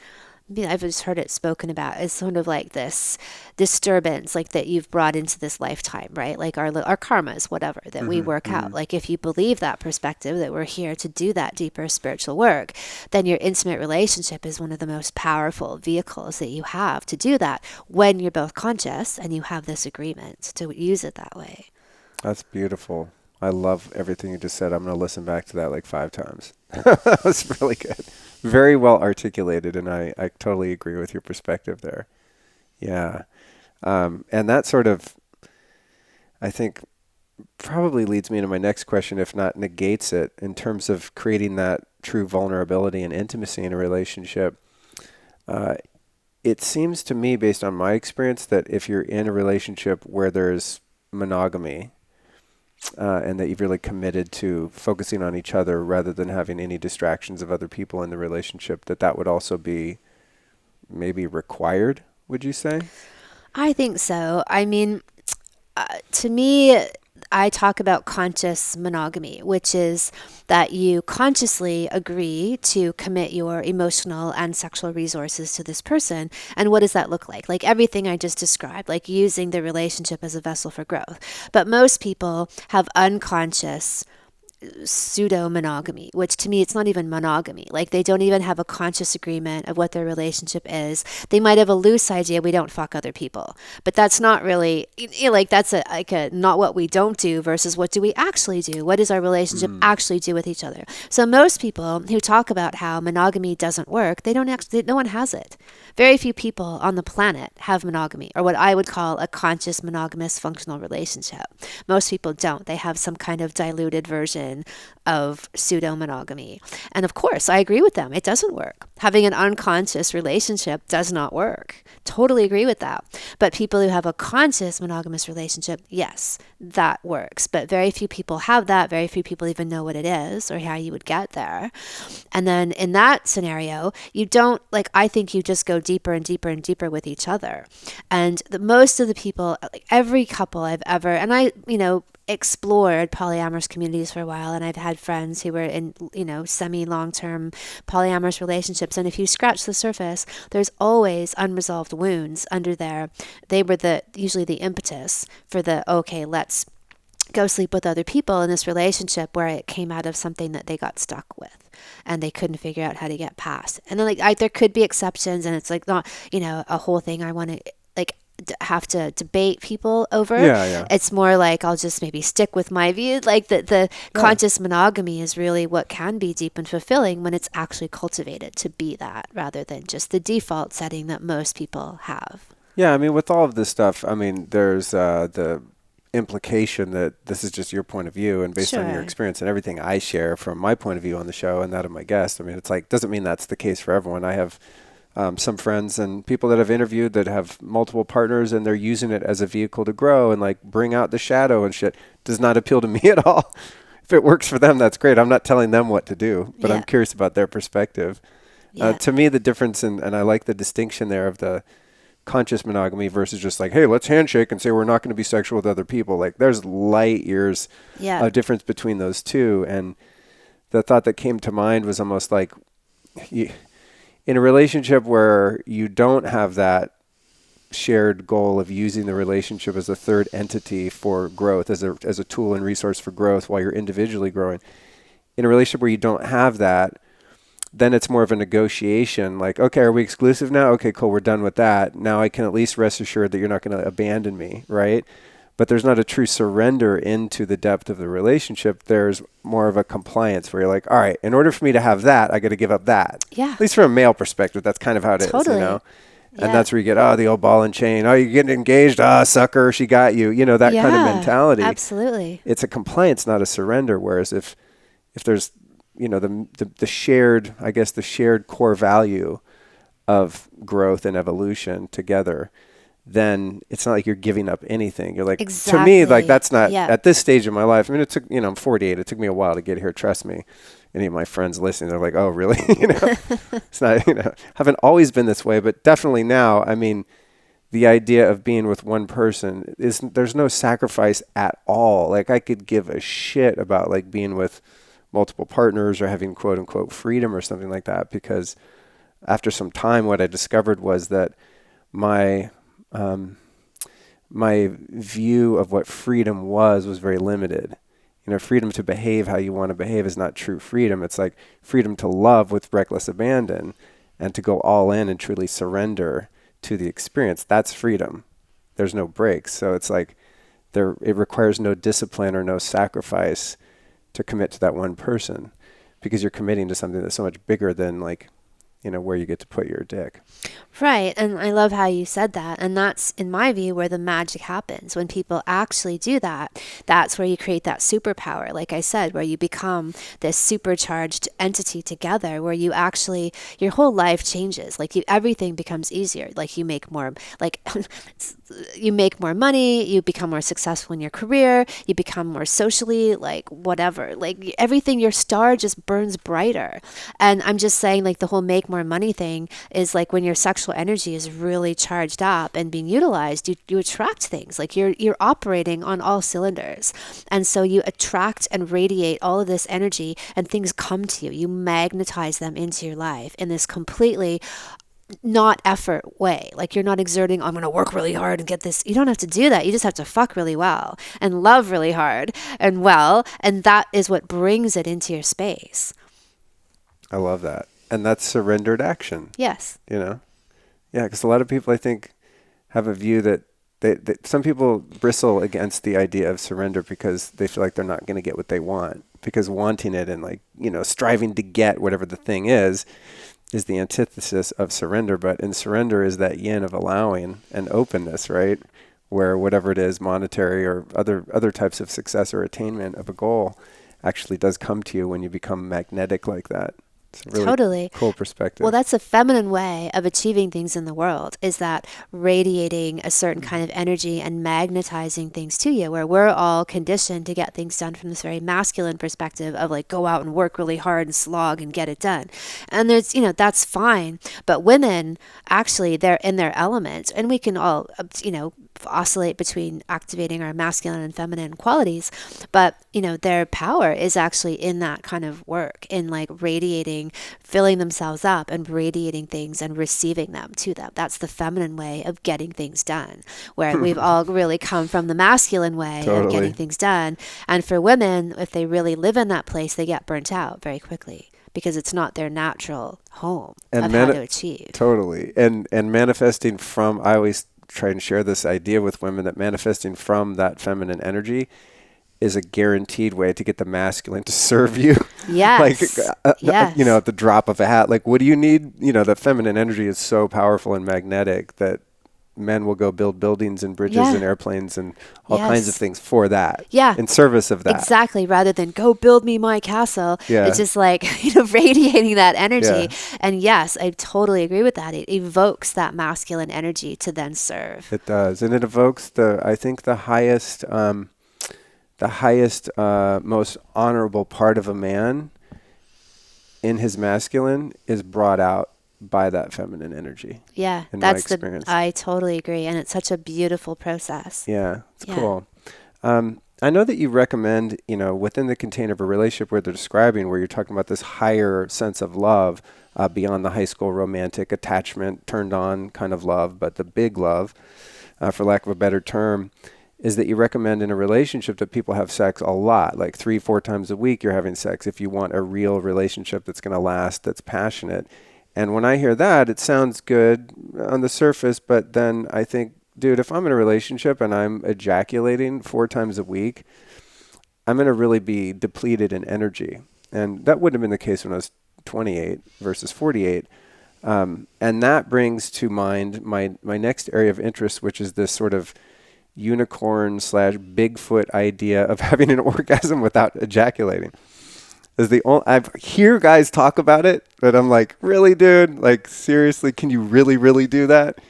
I've just heard it spoken about as sort of like this disturbance, like that you've brought into this lifetime, right? Like our karmas, whatever, that we Hmm. work out. Hmm. Like if you believe that perspective, that we're here to do that deeper spiritual work, then your intimate relationship is one of the most powerful vehicles that you have to do that when you're both conscious and you have this agreement to use it that way. That's beautiful. I love everything you just said. I'm going to listen back to that like 5 times. That was really good. Very well articulated, and I totally agree with your perspective there. Yeah. And that sort of, I think, probably leads me into my next question, if not negates it, in terms of creating that true vulnerability and intimacy in a relationship. Uh, it seems to me, based on my experience, that if you're in a relationship where there's monogamy, and that you've really committed to focusing on each other rather than having any distractions of other people in the relationship, that would also be maybe required, would you say? I think so. I mean, to me, I talk about conscious monogamy, which is that you consciously agree to commit your emotional and sexual resources to this person. And what does that look like? Like everything I just described, like using the relationship as a vessel for growth. But most people have unconscious pseudo monogamy, which to me, it's not even monogamy. Like they don't even have a conscious agreement of what their relationship is. They might have a loose idea we don't fuck other people, but that's not really like that's a not what we don't do versus what do we actually do? What does our relationship actually do with each other? So most people who talk about how monogamy doesn't work, they don't actually, no one has it. Very few people on the planet have monogamy, or what I would call a conscious monogamous functional relationship. Most people don't. They have some kind of diluted version version of pseudo-monogamy. And of course, I agree with them. It doesn't work. Having an unconscious relationship does not work. Totally agree with that. But people who have a conscious monogamous relationship, yes, that works. But very few people have that. Very few people even know what it is or how you would get there. And then in that scenario, you don't, like, I think you just go deeper and deeper and deeper with each other. And most of the people, like every couple I've ever, and I, explored polyamorous communities for a while, and I've had friends who were in, semi long-term polyamorous relationships, and if you scratch the surface, there's always unresolved wounds under there. They were usually the impetus for okay, let's go sleep with other people in this relationship, where it came out of something that they got stuck with and they couldn't figure out how to get past. And then there could be exceptions, and it's like not, a whole thing I want to have to debate people over. Yeah. It's more like I'll just maybe stick with my view. Like the conscious monogamy is really what can be deep and fulfilling when it's actually cultivated to be that, rather than just the default setting that most people have. Yeah, I mean, with all of this stuff, I mean, there's the implication that this is just your point of view, and based on your experience and everything I share from my point of view on the show and that of my guests. I mean, it's like, doesn't mean that's the case for everyone. I have some friends and people that I've interviewed that have multiple partners, and they're using it as a vehicle to grow and like bring out the shadow and shit. Does not appeal to me at all. If it works for them, that's great. I'm not telling them what to do, but I'm curious about their perspective. To me, the difference, and I like the distinction there of the conscious monogamy versus just like, hey, let's handshake and say we're not going to be sexual with other people. Like, there's light years of difference between those two. And the thought that came to mind was almost like, in a relationship where you don't have that shared goal of using the relationship as a third entity for growth, as a tool and resource for growth while you're individually growing. In a relationship where you don't have that, then it's more of a negotiation. Like, okay, are we exclusive now? Okay, cool, we're done with that. Now I can at least rest assured that you're not going to abandon me, right? But there's not a true surrender into the depth of the relationship. There's more of a compliance where you're like, all right, in order for me to have that, I got to give up that. Yeah. At least from a male perspective, that's kind of how it is, And that's where you get, the old ball and chain. Oh, you're getting engaged. Sucker, she got you. That kind of mentality. Absolutely. It's a compliance, not a surrender. Whereas if there's, the shared, I guess, the shared core value of growth and evolution together, then it's not like you're giving up anything. You're like, to me, like, that's not at this stage of my life. I mean, it took, I'm 48. It took me a while to get here. Trust me. Any of my friends listening, they're like, oh, really? It's not, haven't always been this way, but definitely now. I mean, the idea of being with one person there's no sacrifice at all. Like, I could give a shit about like being with multiple partners or having quote unquote freedom or something like that, because after some time, what I discovered was that my view of what freedom was very limited. Freedom to behave how you want to behave is not true freedom. It's like freedom to love with reckless abandon and to go all in and truly surrender to the experience. That's freedom. There's no breaks. So it's like it requires no discipline or no sacrifice to commit to that one person, because you're committing to something that's so much bigger than like, where you get to put your dick. Right. And I love how you said that. And that's, in my view, where the magic happens. When people actually do that, that's where you create that superpower, like I said, where you become this supercharged entity together, where you actually, your whole life changes. Like everything becomes easier. Like you make more, you make more money, you become more successful in your career, you become more socially, like whatever. Like everything, your star just burns brighter. And I'm just saying, like, the whole make more money thing is like when your sexual energy is really charged up and being utilized, you attract things. Like you're operating on all cylinders. And so you attract and radiate all of this energy, and things come to you. You magnetize them into your life in this completely not effort way. Like you're not exerting, I'm going to work really hard and get this. You don't have to do that. You just have to fuck really well and love really hard and well. And that is what brings it into your space. I love that. And that's surrendered action. Yes. Yeah, because a lot of people, I think, have a view that some people bristle against the idea of surrender because they feel like they're not going to get what they want, because wanting it and like, striving to get whatever the thing is the antithesis of surrender. But in surrender is that yin of allowing and openness, right? Where whatever it is, monetary or other types of success or attainment of a goal, actually does come to you when you become magnetic like that. It's a really Totally. cool perspective. Well, that's a feminine way of achieving things in the world, is that radiating a certain kind of energy and magnetizing things to you, where we're all conditioned to get things done from this very masculine perspective of like, go out and work really hard and slog and get it done. And there's, that's fine. But women, actually, they're in their element, and we can all, oscillate between activating our masculine and feminine qualities. But, their power is actually in that kind of work, in like radiating, filling themselves up and radiating things and receiving them to them. That's the feminine way of getting things done, where we've all really come from the masculine way of getting things done. And for women, if they really live in that place, they get burnt out very quickly because it's not their natural home of how to achieve. Totally. And manifesting from, I always try and share this idea with women that manifesting from that feminine energy is a guaranteed way to get the masculine to serve you. Yes. Yes. At the drop of a hat. Like, what do you need? The feminine energy is so powerful and magnetic that men will go build buildings and bridges and airplanes and all kinds of things for that. Yeah. In service of that. Exactly. Rather than go build me my castle. Yeah. It's just like, radiating that energy. Yeah. And yes, I totally agree with that. It evokes that masculine energy to then serve. It does. And it evokes the highest, most honorable part of a man in his masculine is brought out by that feminine energy. Yeah, that's my experience. I totally agree. And it's such a beautiful process. Yeah, it's cool. I know that you recommend, within the container of a relationship where they're describing, where you're talking about this higher sense of love beyond the high school romantic attachment, turned on kind of love, but the big love, for lack of a better term, is that you recommend in a relationship that people have sex a lot, like 3-4 times a week you're having sex if you want a real relationship that's going to last, that's passionate. And when I hear that, it sounds good on the surface, but then I think, dude, if I'm in a relationship and I'm ejaculating 4 times a week, I'm going to really be depleted in energy. And that wouldn't have been the case when I was 28 versus 48. And that brings to mind my next area of interest, which is this sort of unicorn / Bigfoot idea of having an orgasm without ejaculating. I hear guys talk about it, but I'm like, really, dude? Like, seriously, can you really, really do that?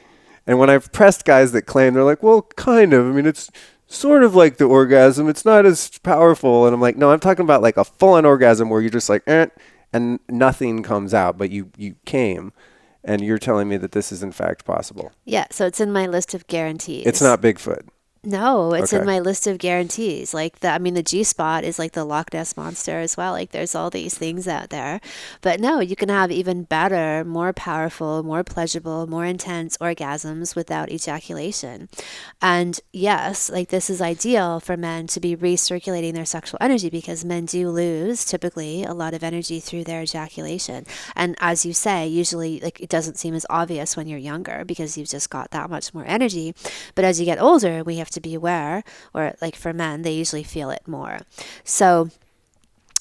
And when I've pressed guys that claim, they're like, well, kind of. I mean, it's sort of like the orgasm. It's not as powerful. And I'm like, no, I'm talking about like a full-on orgasm where you're just like, and nothing comes out, but you came. And you're telling me that this is in fact possible. Yeah, so it's in my list of guarantees. It's not Bigfoot. No, it's in my list of guarantees. Like the G-spot is like the Loch Ness monster as well. Like there's all these things out there. But no, you can have even better, more powerful, more pleasurable, more intense orgasms without ejaculation. And yes, like this is ideal for men to be recirculating their sexual energy, because men do lose typically a lot of energy through their ejaculation. And as you say, usually like it doesn't seem as obvious when you're younger because you've just got that much more energy. But as you get older, we have to be aware, or like for men, they usually feel it more. So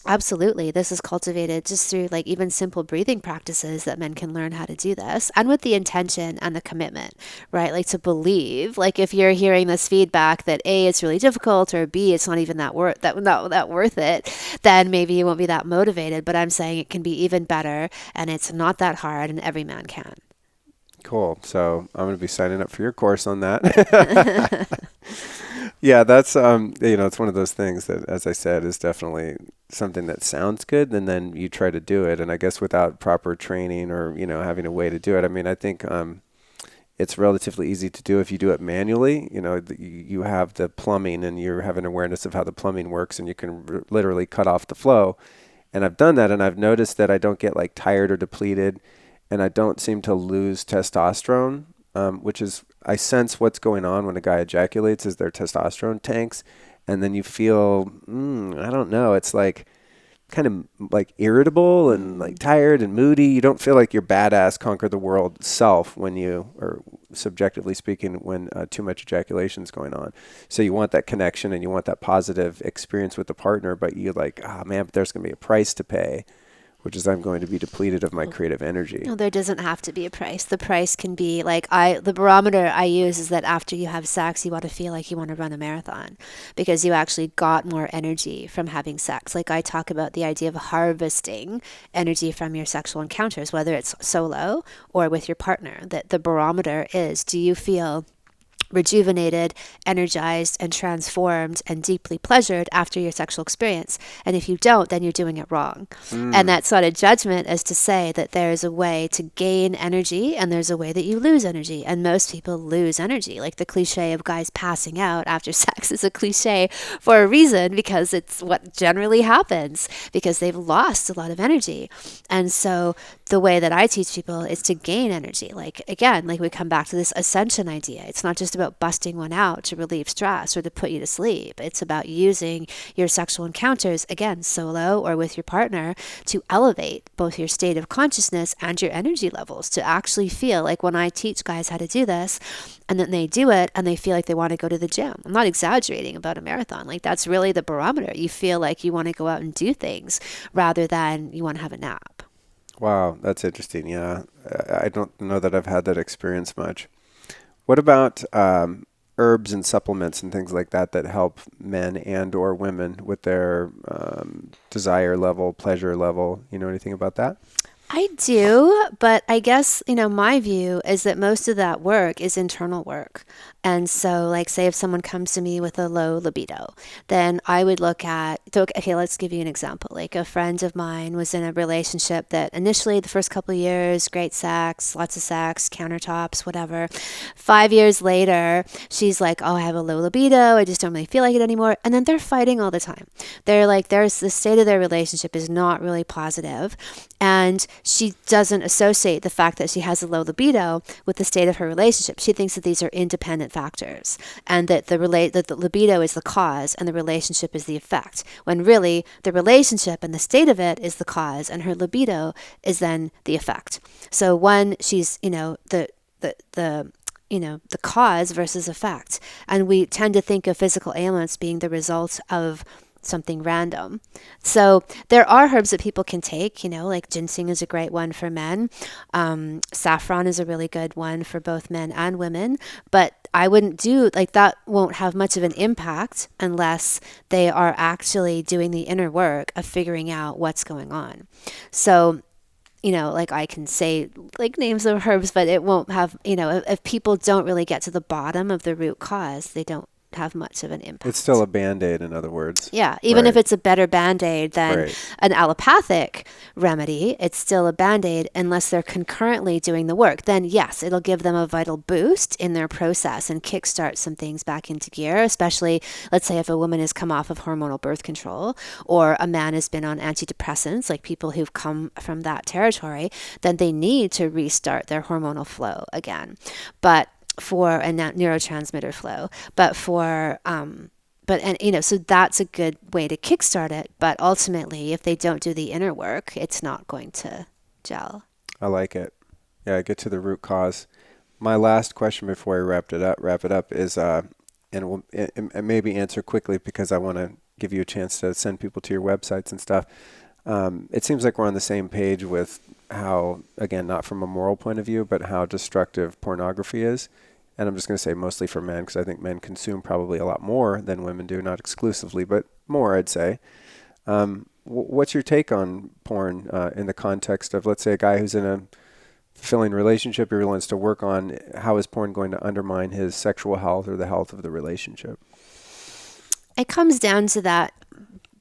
absolutely, this is cultivated just through like even simple breathing practices that men can learn how to do this, and with the intention and the commitment, right? Like to believe, like if you're hearing this feedback that A, it's really difficult, or B, it's not even that worth it, then maybe you won't be that motivated. But I'm saying it can be even better, and it's not that hard, and every man can. Cool. So I'm going to be signing up for your course on that. Yeah, that's, it's one of those things that, as I said, is definitely something that sounds good, and then you try to do it. And I guess without proper training or, having a way to do it, I mean, I think it's relatively easy to do if you do it manually. You have the plumbing and you have an awareness of how the plumbing works, and you can literally cut off the flow. And I've done that, and I've noticed that I don't get like tired or depleted. And I don't seem to lose testosterone, which is, I sense what's going on when a guy ejaculates is their testosterone tanks. And then you feel, I don't know, it's like kind of like irritable and like tired and moody. You don't feel like your badass conquer the world self when or subjectively speaking, when too much ejaculation is going on. So you want that connection and you want that positive experience with the partner, but you're like, oh man, but there's going to be a price to pay which is I'm going to be depleted of my creative energy. No, there doesn't have to be a price. The price can be like the barometer I use is that after you have sex, you want to feel like you want to run a marathon because you actually got more energy from having sex. Like I talk about the idea of harvesting energy from your sexual encounters, whether it's solo or with your partner. That the barometer is, do you feel rejuvenated, energized, and transformed and deeply pleasured after your sexual experience? And if you don't, then you're doing it wrong. And that's not a judgment as to say that there's a way to gain energy and there's a way that you lose energy. And most people lose energy. Like the cliche of guys passing out after sex is a cliche for a reason, because it's what generally happens because they've lost a lot of energy. And so the way that I teach people is to gain energy. Like, again, like we come back to this ascension idea. It's not just about busting one out to relieve stress or to put you to sleep. It's about using your sexual encounters, again, solo or with your partner, to elevate both your state of consciousness and your energy levels, to actually feel like when I teach guys how to do this and then they do it and they feel like they want to go to the gym. I'm not exaggerating about a marathon. Like that's really the barometer. You feel like you want to go out and do things rather than you want to have a nap. Wow, that's interesting. Yeah, I don't know that I've had that experience much. What about herbs and supplements and things like that that help men and or women with their desire level, pleasure level? You know anything about that? I do, but I guess, my view is that most of that work is internal work. And so, like, say if someone comes to me with a low libido, then I would look at, so, okay, let's give you an example. Like, a friend of mine was in a relationship that initially, the first couple of years, great sex, lots of sex, countertops, whatever. 5 years later, she's like, oh, I have a low libido. I just don't really feel like it anymore. And then they're fighting all the time. They're like, there's the state of their relationship is not really positive. And she doesn't associate the fact that she has a low libido with the state of her relationship. She thinks that these are independent factors and that the libido is the cause and the relationship is the effect, when really the relationship and the state of it is the cause and her libido is then the effect. So one, she's, the cause versus effect. And we tend to think of physical ailments being the result of something random. So there are herbs that people can take, like ginseng is a great one for men. Saffron is a really good one for both men and women. But I wouldn't do, like, that won't have much of an impact unless they are actually doing the inner work of figuring out what's going on. So like I can say like names of herbs, but it won't have, if people don't really get to the bottom of the root cause, they don't have much of an impact. It's still a Band-Aid, in other words. Yeah, even if it's a better Band-Aid than Right. an allopathic remedy, it's still a Band-Aid unless they're concurrently doing the work. Then yes, it'll give them a vital boost in their process and kickstart some things back into gear, especially, let's say, if a woman has come off of hormonal birth control or a man has been on antidepressants, like people who've come from that territory, then they need to restart their hormonal flow again. But for a neurotransmitter flow, so that's a good way to kickstart it. But ultimately, if they don't do the inner work, it's not going to gel. I like it. Yeah, get to the root cause. My last question before I wrap it up is, and we'll maybe answer quickly because I want to give you a chance to send people to your websites and stuff. It seems like we're on the same page with how, again, not from a moral point of view, but how destructive pornography is. And I'm just going to say mostly for men, because I think men consume probably a lot more than women do, not exclusively, but more, I'd say. What's your take on porn in the context of, let's say, a guy who's in a fulfilling relationship he really wants to work on? How is porn going to undermine his sexual health or the health of the relationship? It comes down to that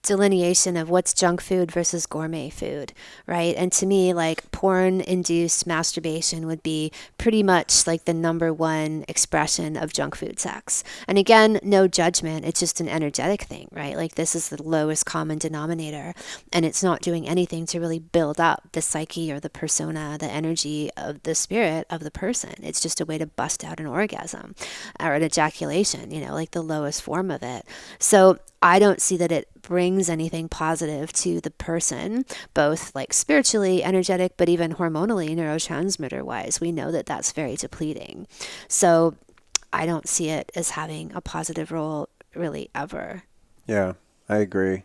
delineation of what's junk food versus gourmet food, right? And to me, like, porn-induced masturbation would be pretty much like the number one expression of junk food sex. And again, no judgment. It's just an energetic thing, right? Like, this is the lowest common denominator, and it's not doing anything to really build up the psyche or the persona, the energy of the spirit of the person. It's just a way to bust out an orgasm or an ejaculation, like the lowest form of it. So I don't see that it brings anything positive to the person, both like spiritually, energetic, but even hormonally, neurotransmitter wise. We know that that's very depleting. So I don't see it as having a positive role really ever. Yeah, I agree.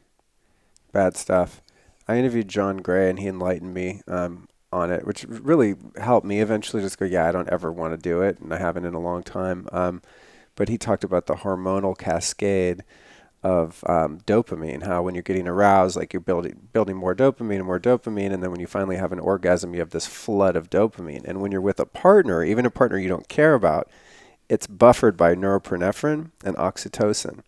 Bad stuff. I interviewed John Gray, and he enlightened me on it, which really helped me eventually just go, yeah, I don't ever want to do it, and I haven't in a long time. But he talked about the hormonal cascade of dopamine, how when you're getting aroused, like you're building more dopamine, and then when you finally have an orgasm, you have this flood of dopamine. And when you're with a partner, even a partner you don't care about, it's buffered by norepinephrine and oxytocin.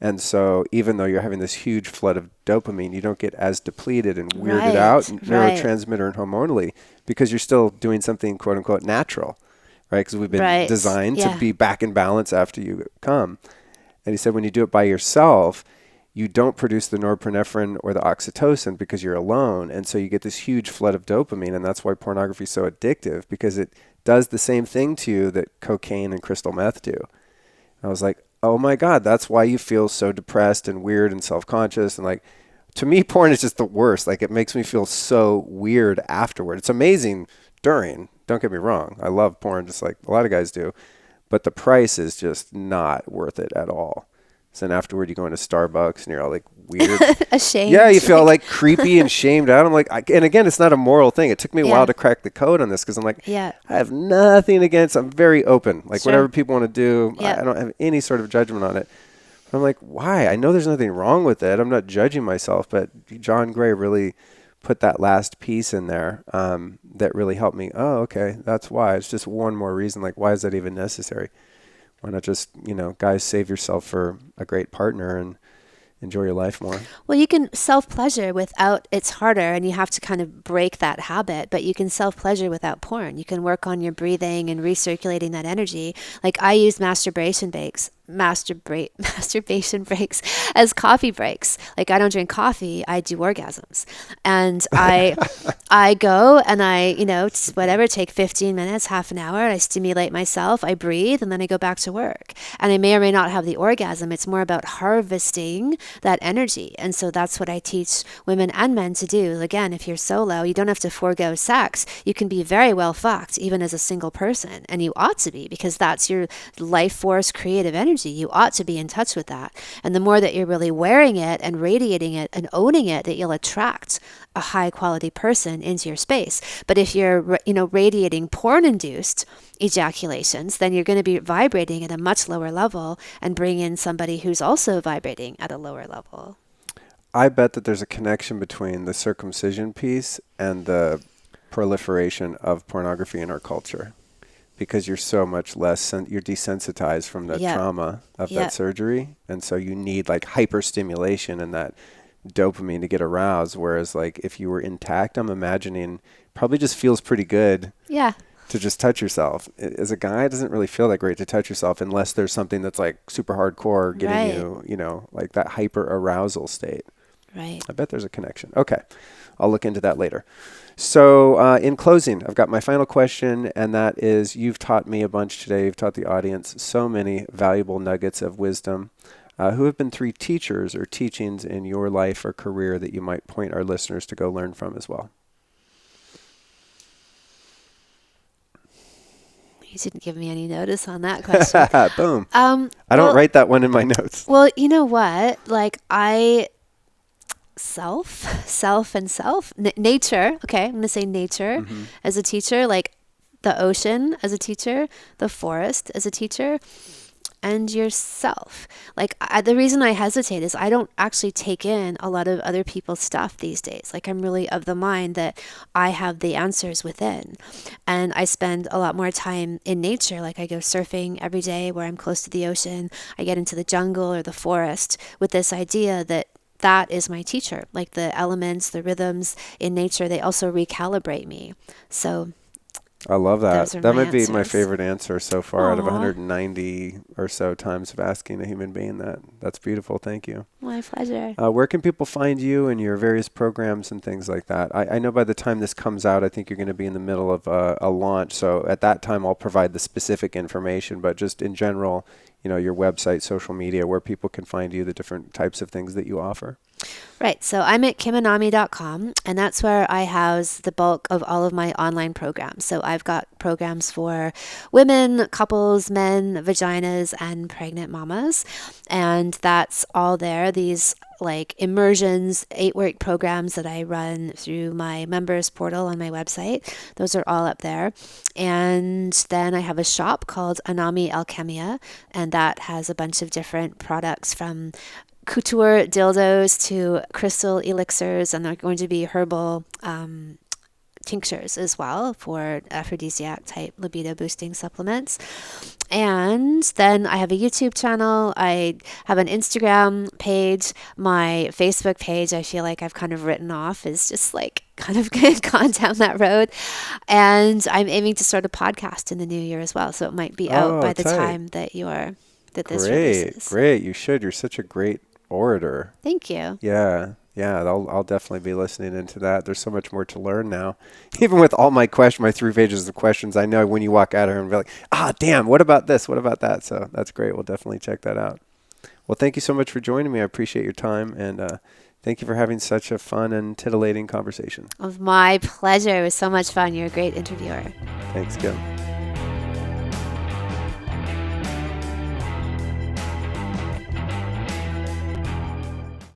And so even though you're having this huge flood of dopamine, you don't get as depleted and weirded out neurotransmitter and hormonally because you're still doing something quote unquote natural, right? Because we've been designed to be back in balance after you come. And he said when you do it by yourself, you don't produce the norepinephrine or the oxytocin because you're alone. And so you get this huge flood of dopamine. And that's why pornography is so addictive, because it does the same thing to you that cocaine and crystal meth do. And I was like, oh my God, that's why you feel so depressed and weird and self-conscious. And like, to me, porn is just the worst. Like, it makes me feel so weird afterward. It's amazing during, don't get me wrong. I love porn just like a lot of guys do. But the price is just not worth it at all. So then afterward, you go into Starbucks and you're all like weird. Ashamed. Yeah, you feel like creepy and shamed out. I'm like, and again, it's not a moral thing. It took me a while to crack the code on this because I'm like, I have nothing against, I'm very open. Like whatever people want to do, I don't have any sort of judgment on it. But I'm like, why? I know there's nothing wrong with it. I'm not judging myself. But John Gray really put that last piece in there that really helped me. Oh, okay, that's why. It's just one more reason. Like, why is that even necessary? Why not just, guys, save yourself for a great partner and enjoy your life more? Well, you can self-pleasure without, it's harder and you have to kind of break that habit, but you can self-pleasure without porn. You can work on your breathing and recirculating that energy. Like I use masturbation breaks as coffee breaks. Like I don't drink coffee, I do orgasms. And I go and I, whatever, take 15 minutes, half an hour, I stimulate myself, I breathe, and then I go back to work. And I may or may not have the orgasm. It's more about harvesting that energy. And so that's what I teach women and men to do. Again, if you're solo, you don't have to forego sex. You can be very well fucked even as a single person. And you ought to be, because that's your life force, creative energy. You ought to be in touch with that. And the more that you're really wearing it and radiating it and owning it, that you'll attract a high quality person into your space. But if you're, radiating porn induced ejaculations, then you're going to be vibrating at a much lower level and bring in somebody who's also vibrating at a lower level. I bet that there's a connection between the circumcision piece and the proliferation of pornography in our culture. Because you're so much less, you're desensitized from the trauma of that surgery. And so you need like hyperstimulation and that dopamine to get aroused. Whereas like if you were intact, I'm imagining probably just feels pretty good to just touch yourself. As a guy, it doesn't really feel that great to touch yourself unless there's something that's like super hardcore getting you, like that hyper arousal state. Right. I bet there's a connection. Okay. I'll look into that later. So in closing, I've got my final question, and that is, you've taught me a bunch today. You've taught the audience so many valuable nuggets of wisdom. Who have been 3 teachers or teachings in your life or career that you might point our listeners to go learn from as well? You didn't give me any notice on that question. Boom. I don't write that one in my notes. Well, you know what? Like nature. Okay, I'm going to say nature as a teacher, like the ocean as a teacher, the forest as a teacher, and yourself. Like the reason I hesitate is I don't actually take in a lot of other people's stuff these days. Like I'm really of the mind that I have the answers within. And I spend a lot more time in nature. Like I go surfing every day where I'm close to the ocean. I get into the jungle or the forest with this idea that is my teacher. Like the elements, the rhythms in nature, they also recalibrate me. So I love that. That might be my answers. favorite answer so far out of 190 or so times of asking a human being that. That's beautiful. Thank you. My pleasure. Where can people find you and your various programs and things like that? I know by the time this comes out, I think you're going to be in the middle of a launch. So at that time, I'll provide the specific information. But just in general, your website, social media, where people can find you, the different types of things that you offer. Right. So I'm at kimanami.com, and that's where I house the bulk of all of my online programs. So I've got programs for women, couples, men, vaginas, and pregnant mamas. And that's all there. These like immersions, 8-week programs that I run through my members portal on my website. Those are all up there. And then I have a shop called Anami Alchemia, and that has a bunch of different products from couture dildos to crystal elixirs, and they're going to be herbal tinctures as well for aphrodisiac type libido boosting supplements. And then I have a YouTube channel. I have an Instagram page. My Facebook page, I feel like I've kind of written off is just like kind of gone down that road. And I'm aiming to start a podcast in the new year as well. So it might be out Oh, by the tight. time that this Great, releases. great. You should. You're such a great orator. Thank you. Yeah, yeah. I'll definitely be listening into that. There's so much more to learn now. Even with all my my 3 pages of questions, I know when you walk out of here and be like, damn, what about this? What about that? So that's great. We'll definitely check that out. Well, thank you so much for joining me. I appreciate your time, and thank you for having such a fun and titillating conversation. Of my pleasure. It was so much fun. You're a great interviewer. Thanks, Kim.